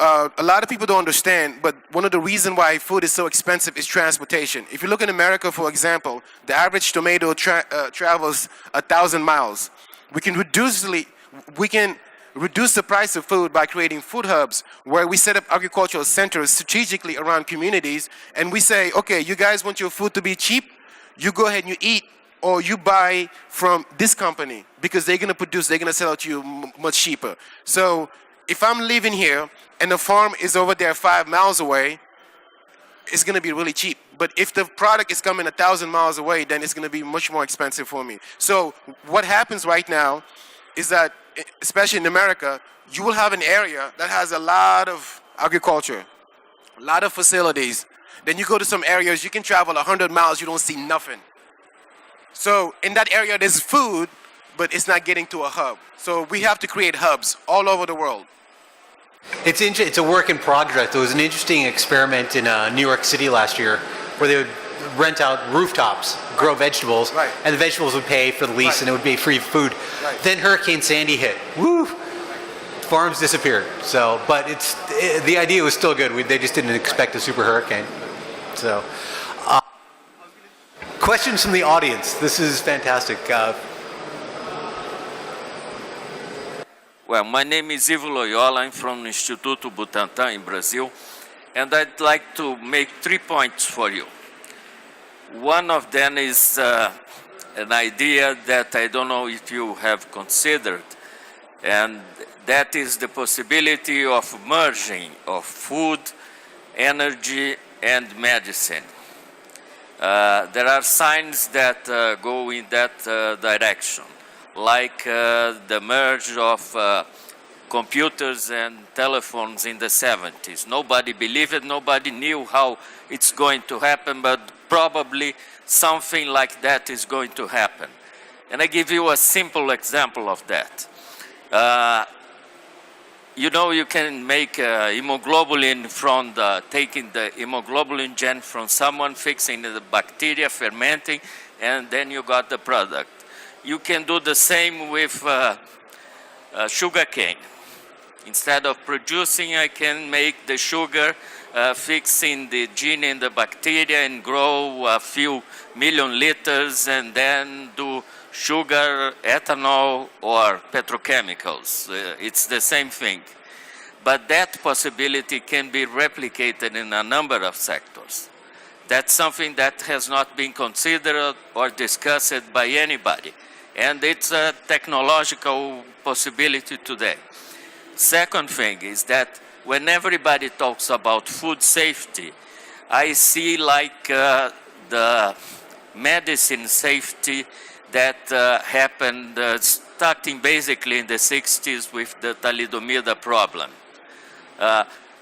A lot of people don't understand, but one of the reasons why food is so expensive is transportation. If you look in America, for example, the average tomato travels 1,000 miles. We can reduce the price of food by creating food hubs where we set up agricultural centers strategically around communities, and we say, okay, you guys want your food to be cheap? You go ahead and you eat, or you buy from this company because they're going to produce, they're going to sell it to you much cheaper. So if I'm living here and the farm is over there 5 miles away, it's going to be really cheap. But if the product is coming 1,000 miles away, then it's going to be much more expensive for me. So what happens right now is that, especially in America, you will have an area that has a lot of agriculture, a lot of facilities. Then you go to some areas, you can travel 100 miles, you don't see nothing. So in that area, there's food, but it's not getting to a hub. So we have to create hubs all over the world. it's a work in progress. There was an interesting experiment in New York City last year where they would rent out rooftops, grow vegetables, Right. and the vegetables would pay for the lease, Right. and it would be free food. Right. Then Hurricane Sandy hit. Woo! Farms disappeared. So, but the idea was still good. They just didn't expect a super hurricane. So, questions from the audience. This is fantastic. Well, my name is Yves Loyola. I'm from Instituto Butantan in Brazil, and I'd like to make 3 points for you. One of them is an idea that I don't know if you have considered, and That is the possibility of merging of food, energy, and medicine. There are signs that go in that direction, like the merge of computers and telephones in the 70s. Nobody believed it, nobody knew how it's going to happen, but probably something like that is going to happen. And I give you a simple example of that. You know, you can make hemoglobin from taking the hemoglobin gene from someone, fixing the bacteria, fermenting, and then you got the product. You can do the same with sugar cane. Instead of producing, I can make the sugar, fixing the gene in the bacteria and grow a few million liters and then do sugar, ethanol, or petrochemicals. It's the same thing. But that possibility can be replicated in a number of sectors. That's something that has not been considered or discussed by anybody. And it's a technological possibility today. Second thing is that when everybody talks about food safety, I see like the medicine safety that happened starting basically in the 60s with the thalidomide problem.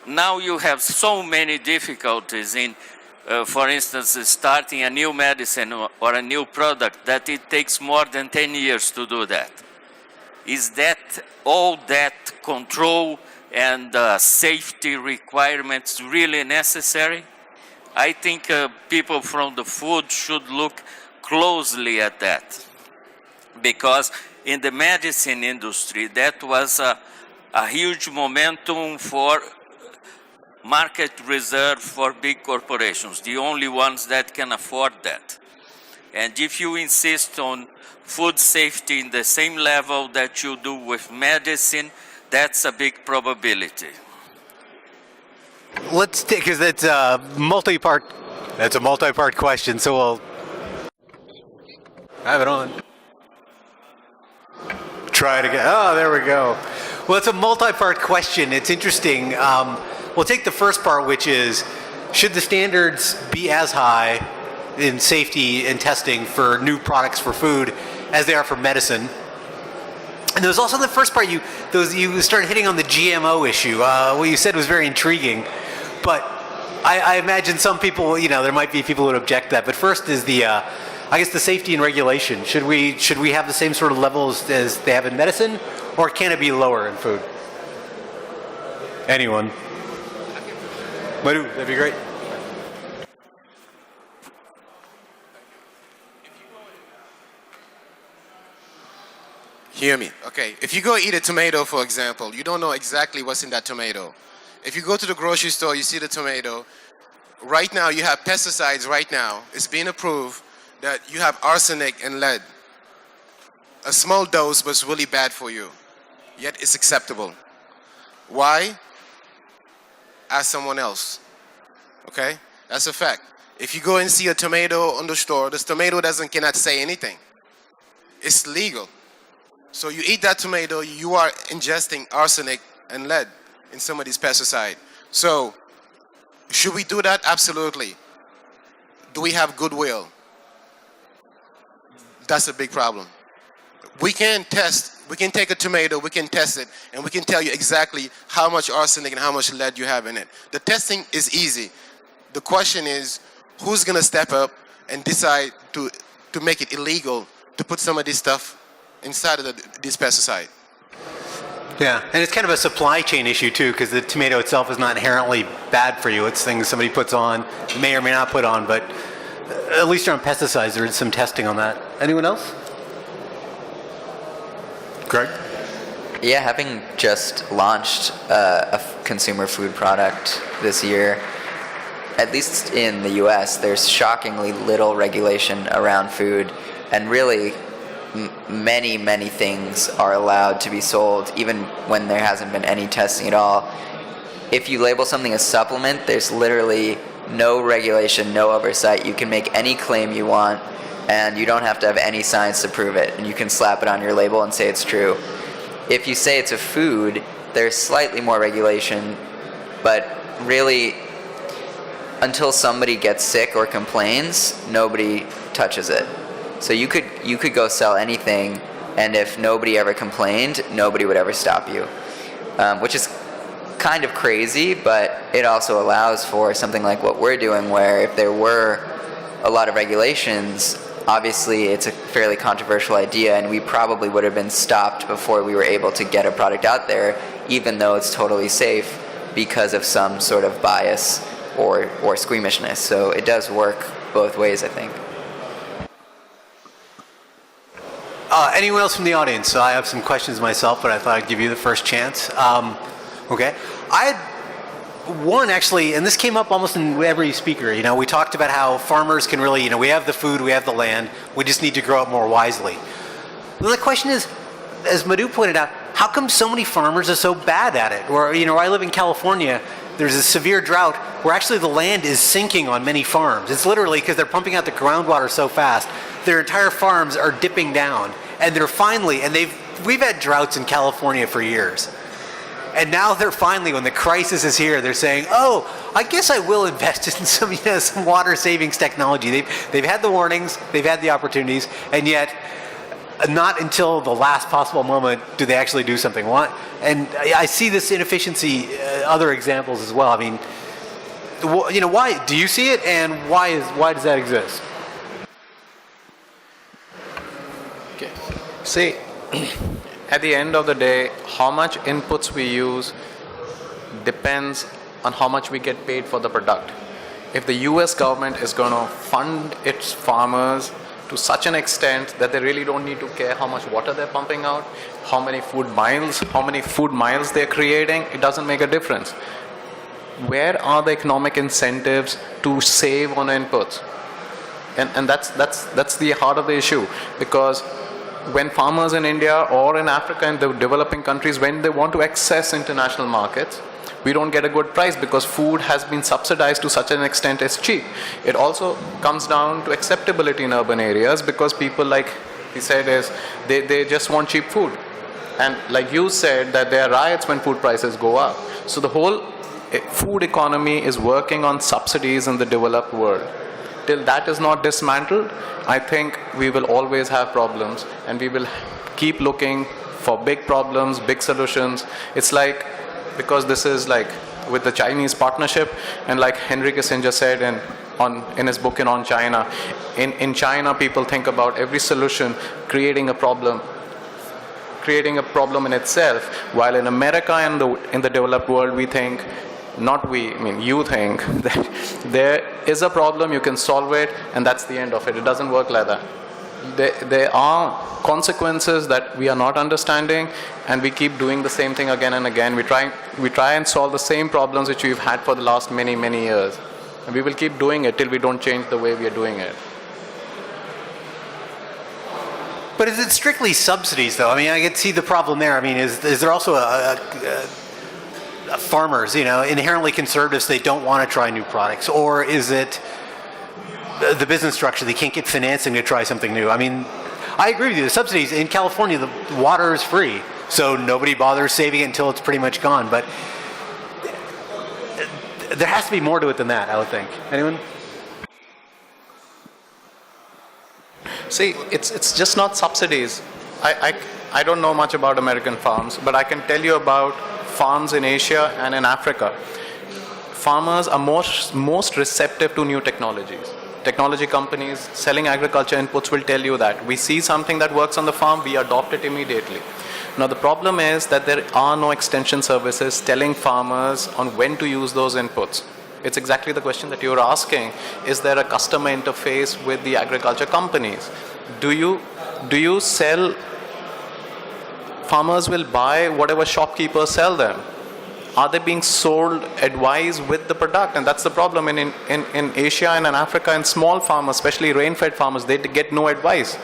Now you have so many difficulties in, for instance, starting a new medicine or a new product that it takes more than 10 years to do that. Is that all that control and safety requirements really necessary? I think people from the food should look closely at that, because in the medicine industry that was a huge momentum for market reserve for big corporations, the only ones that can afford that. And if you insist on food safety in the same level that you do with medicine, that's a big probability. Let's take, because that's a multi-part question, so we'll have it on. Try it again. Oh, there we go. Well, it's a multi-part question. It's interesting. We'll take the first part, which is, should the standards be as high in safety and testing for new products for food as they are for medicine? And there was also the first part, you started hitting on the GMO issue. What you said was very intriguing, but I imagine some people, there might be people who would object to that. But first is I guess the safety and regulation. Should we have the same sort of levels as they have in medicine, or can it be lower in food? Anyone? Madou, that'd be great. Hear me. Okay. If you go eat a tomato, for example, you don't know exactly what's in that tomato. If you go to the grocery store, you see the tomato. Right now, you have pesticides right now. It's being approved that you have arsenic and lead. A small dose, but it's really bad for you. Yet it's acceptable. Why? Ask someone else. Okay? That's a fact. If you go and see a tomato on the store, this tomato cannot say anything. It's legal. So you eat that tomato, you are ingesting arsenic and lead in some of these pesticides. So should we do that? Absolutely. Do we have goodwill? That's a big problem. We can take a tomato, we can test it, and we can tell you exactly how much arsenic and how much lead you have in it. The testing is easy. The question is, who's going to step up and decide to make it illegal to put some of this stuff inside of this pesticide? Yeah, and it's kind of a supply chain issue too, because the tomato itself is not inherently bad for you. It's things somebody puts on, may or may not put on, but at least around pesticides, there is some testing on that. Anyone else? Greg? Yeah, having just launched a consumer food product this year, at least in the US, there's shockingly little regulation around food, and really many things are allowed to be sold even when there hasn't been any testing at all. If you label something as supplement, there's literally no regulation, no oversight. You can make any claim you want, and you don't have to have any science to prove it, and you can slap it on your label and say it's true. if you say it's a food, there's slightly more regulation, but really, until somebody gets sick or complains, nobody touches it. So you could go sell anything, and if nobody ever complained, nobody would ever stop you, which is kind of crazy, but it also allows for something like what we're doing, where if there were a lot of regulations, obviously it's a fairly controversial idea, and we probably would have been stopped before we were able to get a product out there, even though it's totally safe, because of some sort of bias or squeamishness. So it does work both ways, I think. Anyone else from the audience? So I have some questions myself, but I thought I'd give you the first chance. Okay. I had one actually, and this came up almost in every speaker. We talked about how farmers can really, we have the food, we have the land, we just need to grow it more wisely. Well, the question is, as Madou pointed out, how come so many farmers are so bad at it? Or, I live in California, there's a severe drought where actually the land is sinking on many farms. It's literally because they're pumping out the groundwater so fast, their entire farms are dipping down. And they're finally, we've had droughts in California for years. And now they're finally, when the crisis is here, they're saying, oh, I guess I will invest in some water savings technology. They've had the warnings, they've had the opportunities, and yet not until the last possible moment do they actually do something. And I see this inefficiency, other examples as well. I mean, why do you see it, and why does that exist? Okay. See, at the end of the day, how much inputs we use depends on how much we get paid for the product. If the US government is going to fund its farmers to such an extent that they really don't need to care how much water they're pumping out, how many food miles they're creating, it doesn't make a difference. Where are the economic incentives to save on inputs? And that's the heart of the issue, because when farmers in India or in Africa and the developing countries, when they want to access international markets, we don't get a good price because food has been subsidized to such an extent it's cheap. It also comes down to acceptability in urban areas, because people, like he said, they just want cheap food. And like you said, that there are riots when food prices go up. So the whole food economy is working on subsidies in the developed world. Till that is not dismantled, I think we will always have problems, and we will keep looking for big problems, big solutions. It's like, because this is like with the Chinese partnership, and like Henry Kissinger said in his book on China, in China people think about every solution creating a problem in itself, while in America and in the developed world we think, you think that there is a problem, you can solve it, and that's the end of it. It doesn't work like that. There are consequences that we are not understanding, and we keep doing the same thing again and again. We try and solve the same problems which we've had for the last many, many years. And we will keep doing it till we don't change the way we are doing it. But is it strictly subsidies, though? I mean, I can see the problem there. I mean, is there also farmers, inherently conservatives, they don't want to try new products? Or is it the business structure, they can't get financing to try something new? I mean, I agree with you. The subsidies in California, the water is free, so nobody bothers saving it until it's pretty much gone. But there has to be more to it than that, I would think. Anyone? See, it's just not subsidies. I don't know much about American farms, but I can tell you about farms in Asia and in Africa. Farmers are most receptive to new technologies. Technology companies selling agriculture inputs will tell you that. We see something that works on the farm, we adopt it immediately. Now the problem is that there are no extension services telling farmers on when to use those inputs. It's exactly the question that you're asking. Is there a customer interface with the agriculture companies? Do you sell? Farmers will buy whatever shopkeepers sell them. Are they being sold advice with the product? And that's the problem in Asia and in Africa, and small farmers, especially rain-fed farmers, they get no advice.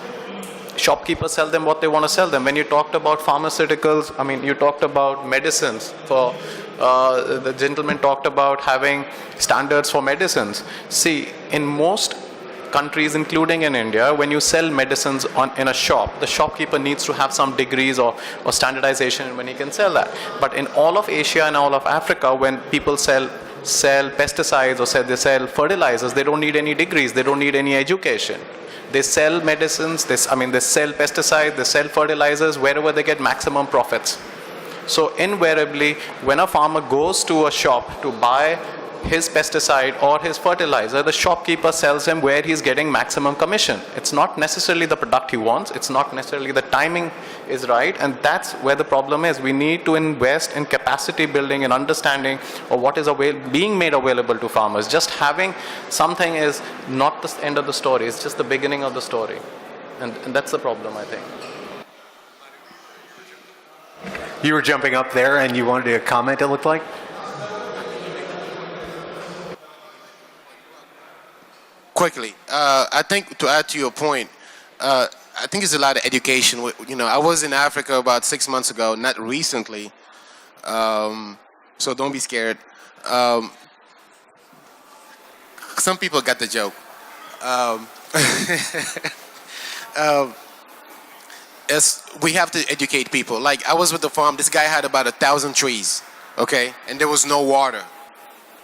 Shopkeepers sell them what they want to sell them. When you talked about pharmaceuticals, you talked about medicines. The gentleman talked about having standards for medicines. See, in most countries, including in India, when you sell medicines in a shop, the shopkeeper needs to have some degrees or standardization when he can sell that. But in all of Asia and all of Africa, when people sell pesticides or they sell fertilizers, they don't need any degrees, they don't need any education. They sell medicines, they sell pesticides, they sell fertilizers wherever they get maximum profits. So invariably, when a farmer goes to a shop to buy his pesticide or his fertilizer, the shopkeeper sells him where he's getting maximum commission. It's not necessarily the product he wants, it's not necessarily the timing is right, and that's where the problem is. We need to invest in capacity building and understanding of what is being made available to farmers. Just having something is not the end of the story, it's just the beginning of the story. And that's the problem, I think. You were jumping up there and you wanted to comment, it looked like? Quickly, I think to add to your point, I think it's a lot of education. You know, I was in Africa about 6 months ago, not recently, so don't be scared. Some people got the joke. We have to educate people. Like, I was with the farm, this guy had about 1,000 trees, okay, and there was no water.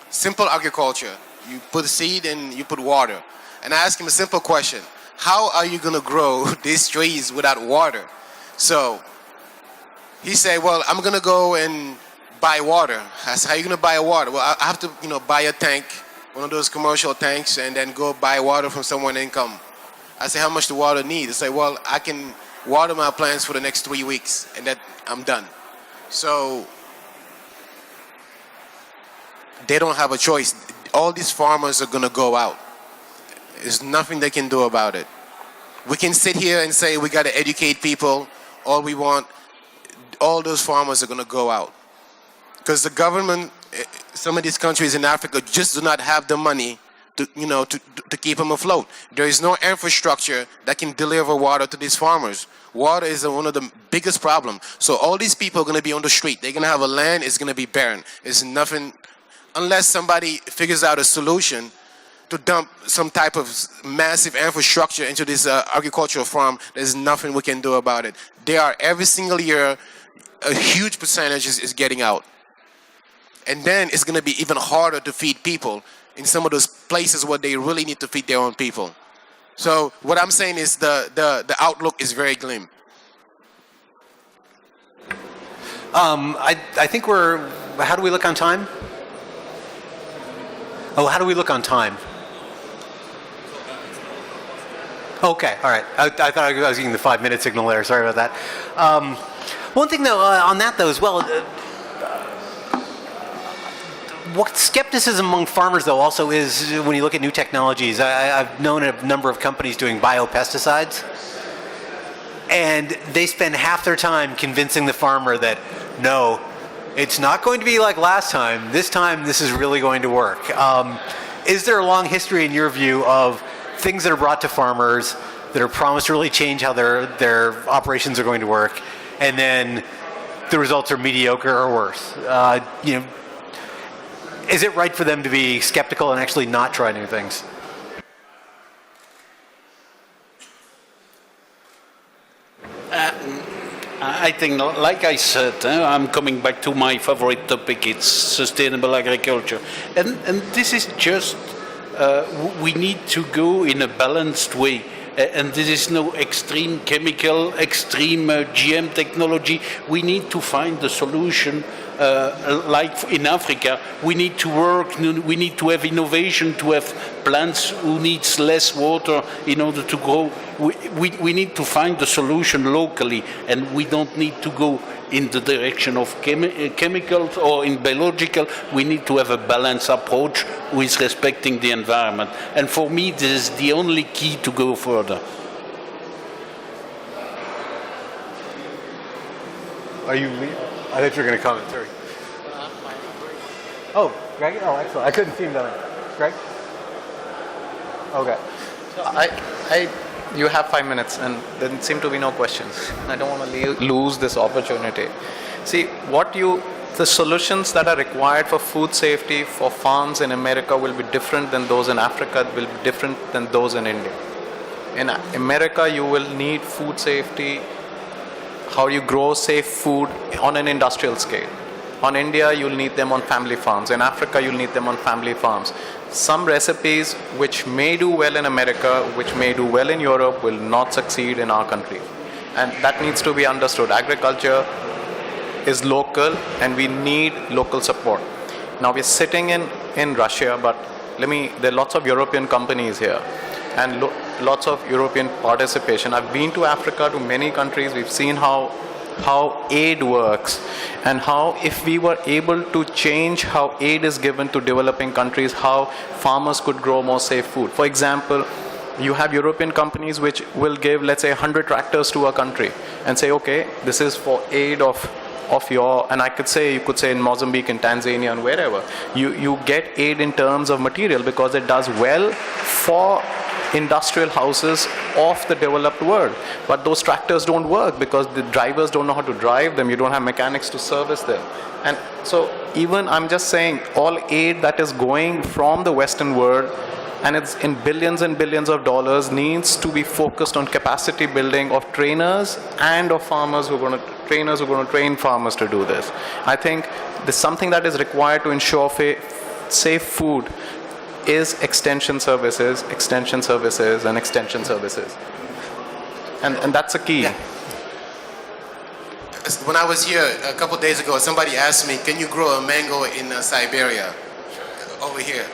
Simple agriculture. You put seed and you put water. And I asked him a simple question. How are you going to grow these trees without water? So he said, well, I'm going to go and buy water. I said, how are you going to buy water? Well, I have to, buy a tank, one of those commercial tanks, and then go buy water from someone and come. I said, how much do water need? He said, well, I can water my plants for the next 3 weeks, and that I'm done. So they don't have a choice. All these farmers are going to go out. There's nothing they can do about it. We can sit here and say we got to educate people all we want. All those farmers are going to go out. Because the government, some of these countries in Africa just do not have the money to keep them afloat. There is no infrastructure that can deliver water to these farmers. Water is one of the biggest problems. So all these people are going to be on the street. They're going to have a land, it's going to be barren. It's nothing. Unless somebody figures out a solution to dump some type of massive infrastructure into this agricultural farm, there's nothing we can do about it. Every single year, a huge percentage is getting out. And then it's going to be even harder to feed people in some of those places where they really need to feed their own people. So what I'm saying is the outlook is very glim. I think how do we look on time? Oh, how do we look on time? Okay, all right. I thought I was using the 5-minute signal there. Sorry about that. One thing, though, on that, though, as well, what skepticism among farmers, though, also is when you look at new technologies. I've known a number of companies doing biopesticides, and they spend half their time convincing the farmer that, no, it's not going to be like last time. This time, this is really going to work. Is there a long history, in your view, of things that are brought to farmers that are promised to really change how their operations are going to work, and then the results are mediocre or worse? Is it right for them to be skeptical and actually not try new things? I think, like I said, I'm coming back to my favorite topic, it's sustainable agriculture. And this is just, we need to go in a balanced way. And this is no extreme chemical, extreme GM technology. We need to find the solution. Like in Africa, we need to work, we need to have innovation, to have plants who needs less water in order to grow. We need to find the solution locally, and we don't need to go in the direction of chemicals or in biological. We need to have a balanced approach with respecting the environment. And for me, this is the only key to go further. Are you? I thought you were going to comment. Sorry. Oh, Greg? Oh, excellent. I couldn't see him down there. Greg? Okay. You have 5 minutes, and there seem to be no questions. I don't want to lose this opportunity. See, what you the solutions that are required for food safety for farms in America will be different than those in Africa, will be different than those in India. In America, you will need food safety, how you grow safe food on an industrial scale. On India, you'll need them on family farms. In Africa, you'll need them on family farms. Some recipes which may do well in America, which may do well in Europe, will not succeed in our country. And that needs to be understood. Agriculture is local and we need local support. Now we're sitting in Russia, but there are lots of European companies here and lots of European participation. I've been to Africa, to many countries. We've seen how aid works and how if we were able to change how aid is given to developing countries, how farmers could grow more safe food. For example, you have European companies which will give, let's say, 100 tractors to a country and say, okay, this is for aid of your, and you could say in Mozambique, in Tanzania, and wherever. You get aid in terms of material because it does well for industrial houses of the developed world. But those tractors don't work because the drivers don't know how to drive them. You don't have mechanics to service them. And so even, I'm just saying, all aid that is going from the Western world, and it's in billions and billions of dollars, needs to be focused on capacity building of trainers and of farmers who are going to train farmers to do this. I think there's something that is required to ensure safe food is extension services, and extension services. And that's a key. Yeah. When I was here a couple days ago, somebody asked me, can you grow a mango in Siberia? Over here.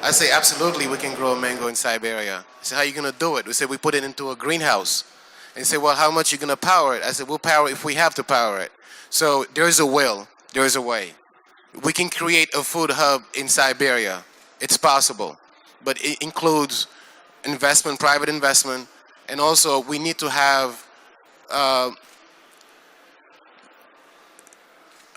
I say, absolutely, we can grow a mango in Siberia. I said, how are you going to do it? We said, we put it into a greenhouse. And he said, well, how much are you going to power it? I said, we'll power it if we have to power it. So there is a will, there is a way. We can create a food hub in Siberia. It's possible. But it includes investment, private investment, and also we need to have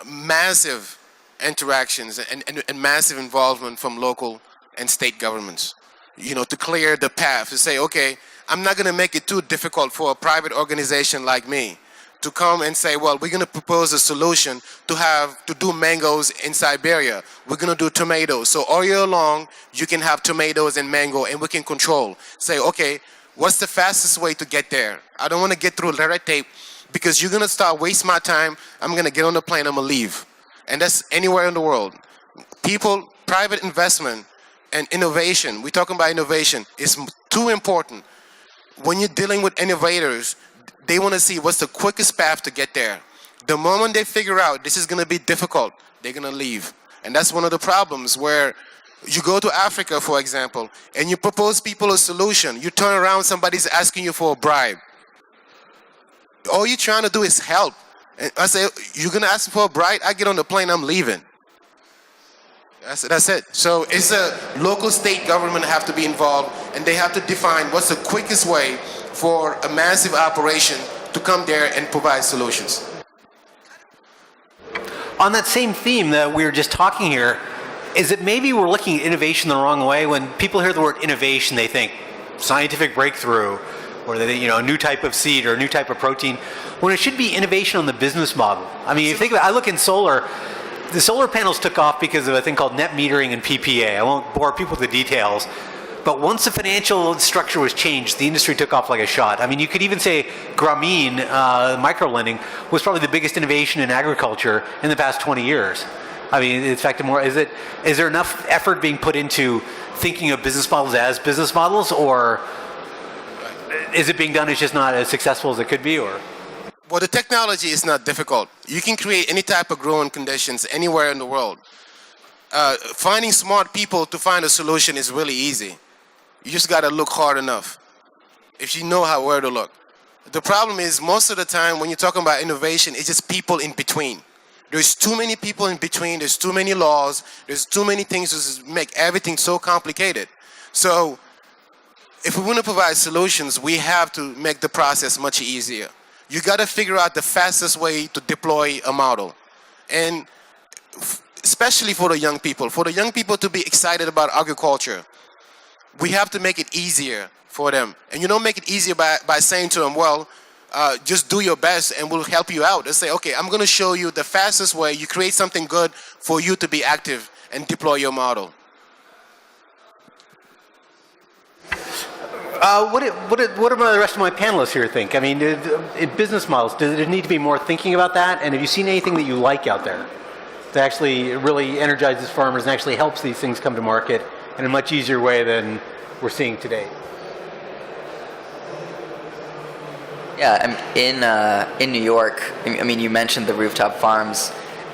massive interactions and massive involvement from local and state governments, to clear the path, to say, okay, I'm not going to make it too difficult for a private organization like me to come and say, well, we're going to propose a solution to do mangoes in Siberia. We're going to do tomatoes. So all year long, you can have tomatoes and mango, and we can control. Say, okay, what's the fastest way to get there? I don't want to get through the red tape because you're going to start wasting my time. I'm going to get on the plane, I'm going to leave. And that's anywhere in the world. People, private investment and innovation, we're talking about innovation, is too important. When you're dealing with innovators, they want to see what's the quickest path to get there. The moment they figure out this is going to be difficult, they're going to leave. And that's one of the problems where you go to Africa, for example, and you propose people a solution. You turn around, somebody's asking you for a bribe. All you're trying to do is help. And I say, you're going to ask me for a bribe? I get on the plane, I'm leaving. That's it. So it's a local state government have to be involved, and they have to define what's the quickest way for a massive operation to come there and provide solutions. On that same theme that we were just talking here, is it maybe we're looking at innovation the wrong way? When people hear the word innovation, they think scientific breakthrough, or a new type of seed or a new type of protein, when it should be innovation on the business model. I mean, you think about, I look in solar, the solar panels took off because of a thing called net metering and PPA. I won't bore people with the details. But once the financial structure was changed, the industry took off like a shot. I mean, you could even say Grameen, microlending, was probably the biggest innovation in agriculture in the past 20 years. I mean, in fact, is there enough effort being put into thinking of business models as business models, or is it being done as just not as successful as it could be, or? Well, the technology is not difficult. You can create any type of growing conditions anywhere in the world. Finding smart people to find a solution is really easy. You just got to look hard enough, if you know where to look. The problem is, most of the time when you're talking about innovation, it's just people in between. There's too many people in between, there's too many laws, there's too many things to make everything so complicated. So if we want to provide solutions, we have to make the process much easier. You got to figure out the fastest way to deploy a model. And especially for the young people to be excited about agriculture, we have to make it easier for them. And you don't make it easier by saying to them, well, just do your best and we'll help you out. They'll say, okay, I'm going to show you the fastest way you create something good for you to be active and deploy your model. What do the rest of my panelists here think? I mean, in business models, does there need to be more thinking about that? And have you seen anything that you like out there that actually really energizes farmers and actually helps these things come to market in a much easier way than we're seeing today? Yeah, in New York, I mean, you mentioned the rooftop farms,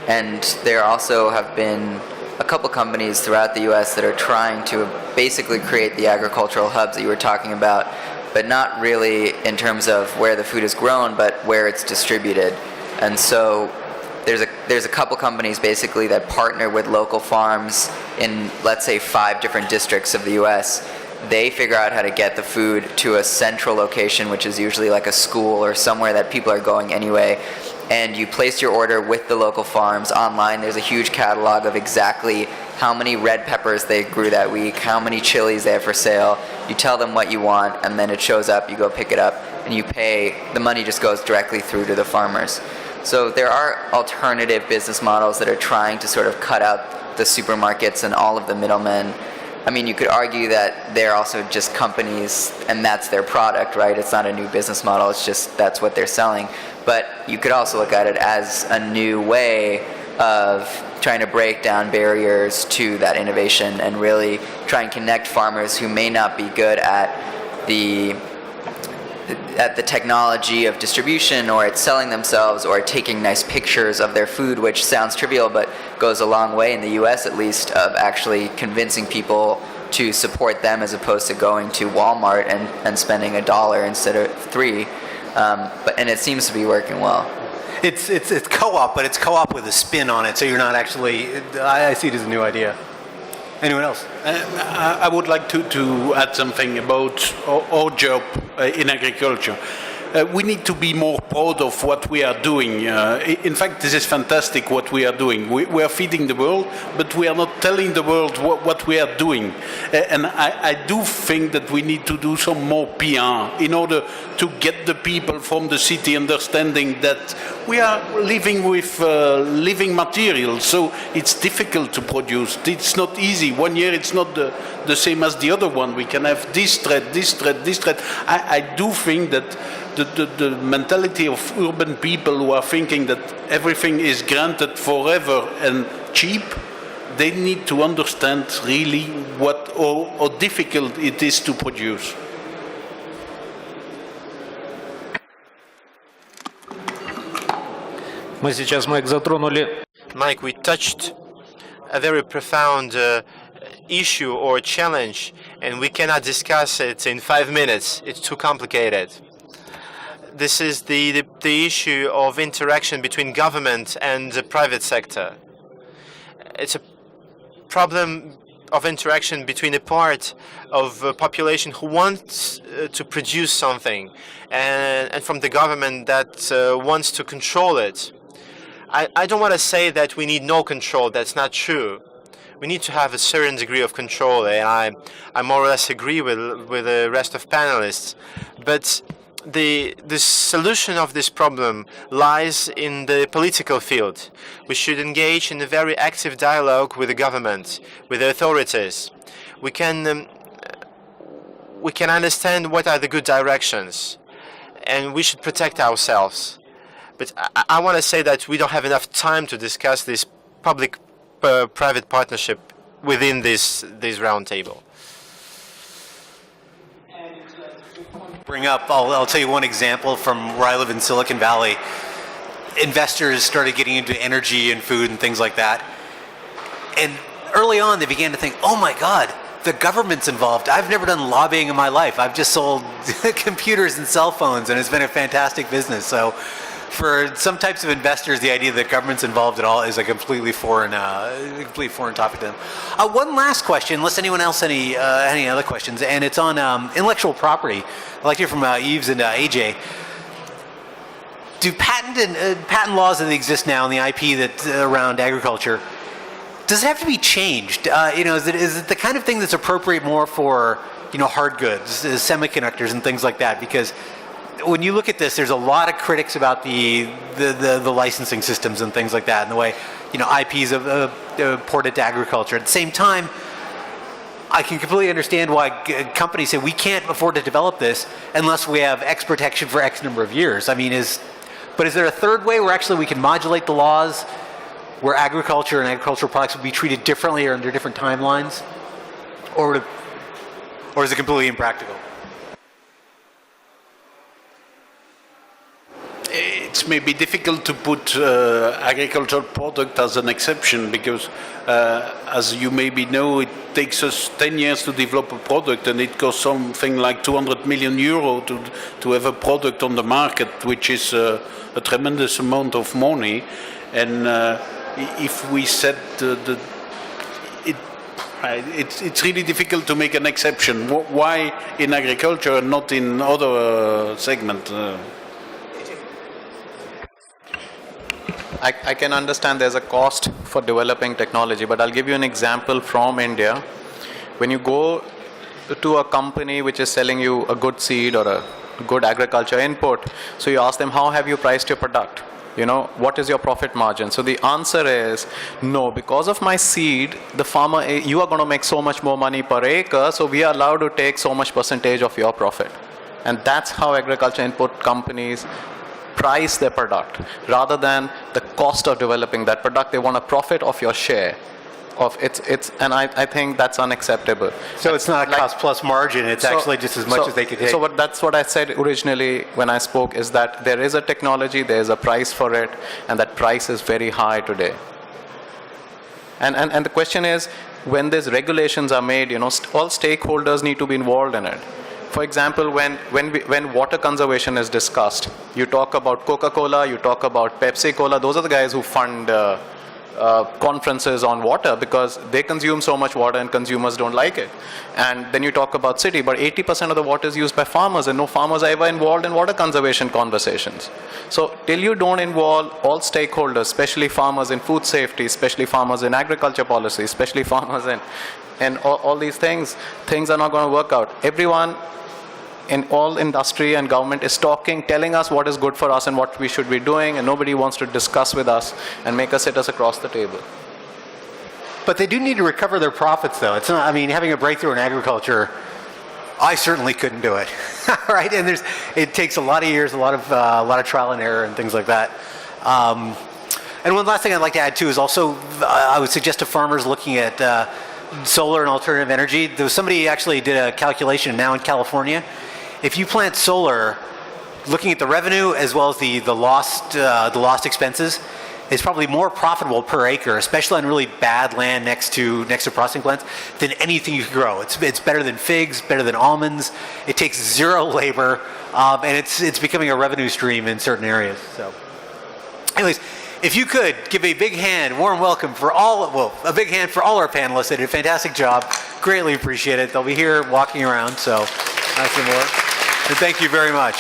and there also have been a couple companies throughout the U.S. that are trying to basically create the agricultural hubs that you were talking about, but not really in terms of where the food is grown, but where it's distributed. And so there's a couple companies basically that partner with local farms in, let's say, 5 different districts of the U.S. They figure out how to get the food to a central location, which is usually like a school or somewhere that people are going anyway. And you place your order with the local farms online. There's a huge catalog of exactly how many red peppers they grew that week, how many chilies they have for sale. You tell them what you want, and then it shows up, you go pick it up, and you pay. The money just goes directly through to the farmers. So there are alternative business models that are trying to sort of cut out the supermarkets and all of the middlemen. I mean, you could argue that they're also just companies, and that's their product, right? It's not a new business model, it's just that's what they're selling. But you could also look at it as a new way of trying to break down barriers to that innovation and really try and connect farmers who may not be good at the technology of distribution or at selling themselves or taking nice pictures of their food, which sounds trivial but goes a long way in the US at least of actually convincing people to support them as opposed to going to Walmart and spending $1 instead of $3. And it seems to be working well. It's co-op, but it's co-op with a spin on it, so you're not actually, I see it as a new idea. Anyone else? I would like to add something about our job in agriculture. We need to be more proud of what we are doing. In fact, this is fantastic what we are doing. We are feeding the world, but we are not telling the world what we are doing. And I do think that we need to do some more PR in order to get the people from the city understanding that we are living with living materials, so it's difficult to produce. It's not easy. 1 year it's not the same as the other one. We can have this thread, this thread, this thread. I do think that the mentality of urban people who are thinking that everything is granted forever and cheap, they need to understand really how difficult it is to produce. Мы сейчас, Майк, затронули... Mike, we touched a very profound issue or challenge, and we cannot discuss it in 5 minutes. It's too complicated. This is the issue of interaction between government and the private sector. It's a problem of interaction between a part of a population who wants to produce something and from the government that wants to control it. I don't want to say that we need no control. That's not true. We need to have a certain degree of control, and I more or less agree with the rest of panelists. But the solution of this problem lies in the political field. We should engage in a very active dialogue with the government, with the authorities. We can understand what are the good directions, and we should protect ourselves. But I want to say that we don't have enough time to discuss this public-private partnership within this roundtable. Bring up, I'll tell you one example from where I live in Silicon Valley. Investors started getting into energy and food and things like that. And early on, they began to think, oh my God, the government's involved. I've never done lobbying in my life. I've just sold computers and cell phones, and it's been a fantastic business. So for some types of investors, the idea that government's involved at all is a completely foreign topic to them. One last question, unless anyone else any other questions, and it's on intellectual property. I'd like to hear from Yves and Ajay. Do patent laws that exist now in the IP that's around agriculture, does it have to be changed? Is it the kind of thing that's appropriate more for hard goods, semiconductors and things like that? Because when you look at this, there's a lot of critics about the licensing systems and things like that, and the way IPs are ported to agriculture. At the same time, I can completely understand why companies say we can't afford to develop this unless we have X protection for X number of years. I mean, but is there a third way where actually we can modulate the laws, where agriculture and agricultural products will be treated differently or under different timelines, or is it completely impractical? It's maybe difficult to put agricultural product as an exception because, as you maybe know, it takes us 10 years to develop a product, and it costs something like 200 million euro to have a product on the market, which is a tremendous amount of money. And if we set it's really difficult to make an exception. Why in agriculture and not in other segments? I can understand there's a cost for developing technology, but I'll give you an example from India. When you go to a company which is selling you a good seed or a good agriculture input, so you ask them, how have you priced your product? What is your profit margin? So the answer is, no, because of my seed, the farmer, you are going to make so much more money per acre, so we are allowed to take so much percentage of your profit. And that's how agriculture input companies price their product. Rather than the cost of developing that product, they want a profit of your share. And I think that's unacceptable. So it's not a cost plus margin, it's actually just as much as they could take. So that's what I said originally when I spoke, is that there is a technology, there is a price for it, and that price is very high today. And the question is, when these regulations are made, all stakeholders need to be involved in it. For example, when water conservation is discussed, you talk about Coca-Cola, you talk about Pepsi-Cola, those are the guys who fund conferences on water because they consume so much water and consumers don't like it. And then you talk about city, but 80% of the water is used by farmers, and no farmers are ever involved in water conservation conversations. So till you don't involve all stakeholders, especially farmers in food safety, especially farmers in agriculture policy, especially farmers in all these things are not going to work out. Everyone in all industry and government is telling us what is good for us and what we should be doing, and nobody wants to discuss with us and make us sit us across the table. But they do need to recover their profits, though. It's not. I mean, having a breakthrough in agriculture, I certainly couldn't do it. Right? And it takes a lot of years, a lot of trial and error and things like that. And one last thing I'd like to add too is also I would suggest to farmers looking at solar and alternative energy. There was somebody actually did a calculation now in California. If you plant solar, looking at the revenue as well as the lost expenses, it's probably more profitable per acre, especially on really bad land next to processing plants, than anything you can grow. It's better than figs, better than almonds. It takes zero labor, and it's becoming a revenue stream in certain areas. So, anyways, if you could give a big hand, warm welcome for a big hand for all our panelists. They did a fantastic job. Greatly appreciate it. They'll be here walking around, so nice and more. And thank you very much.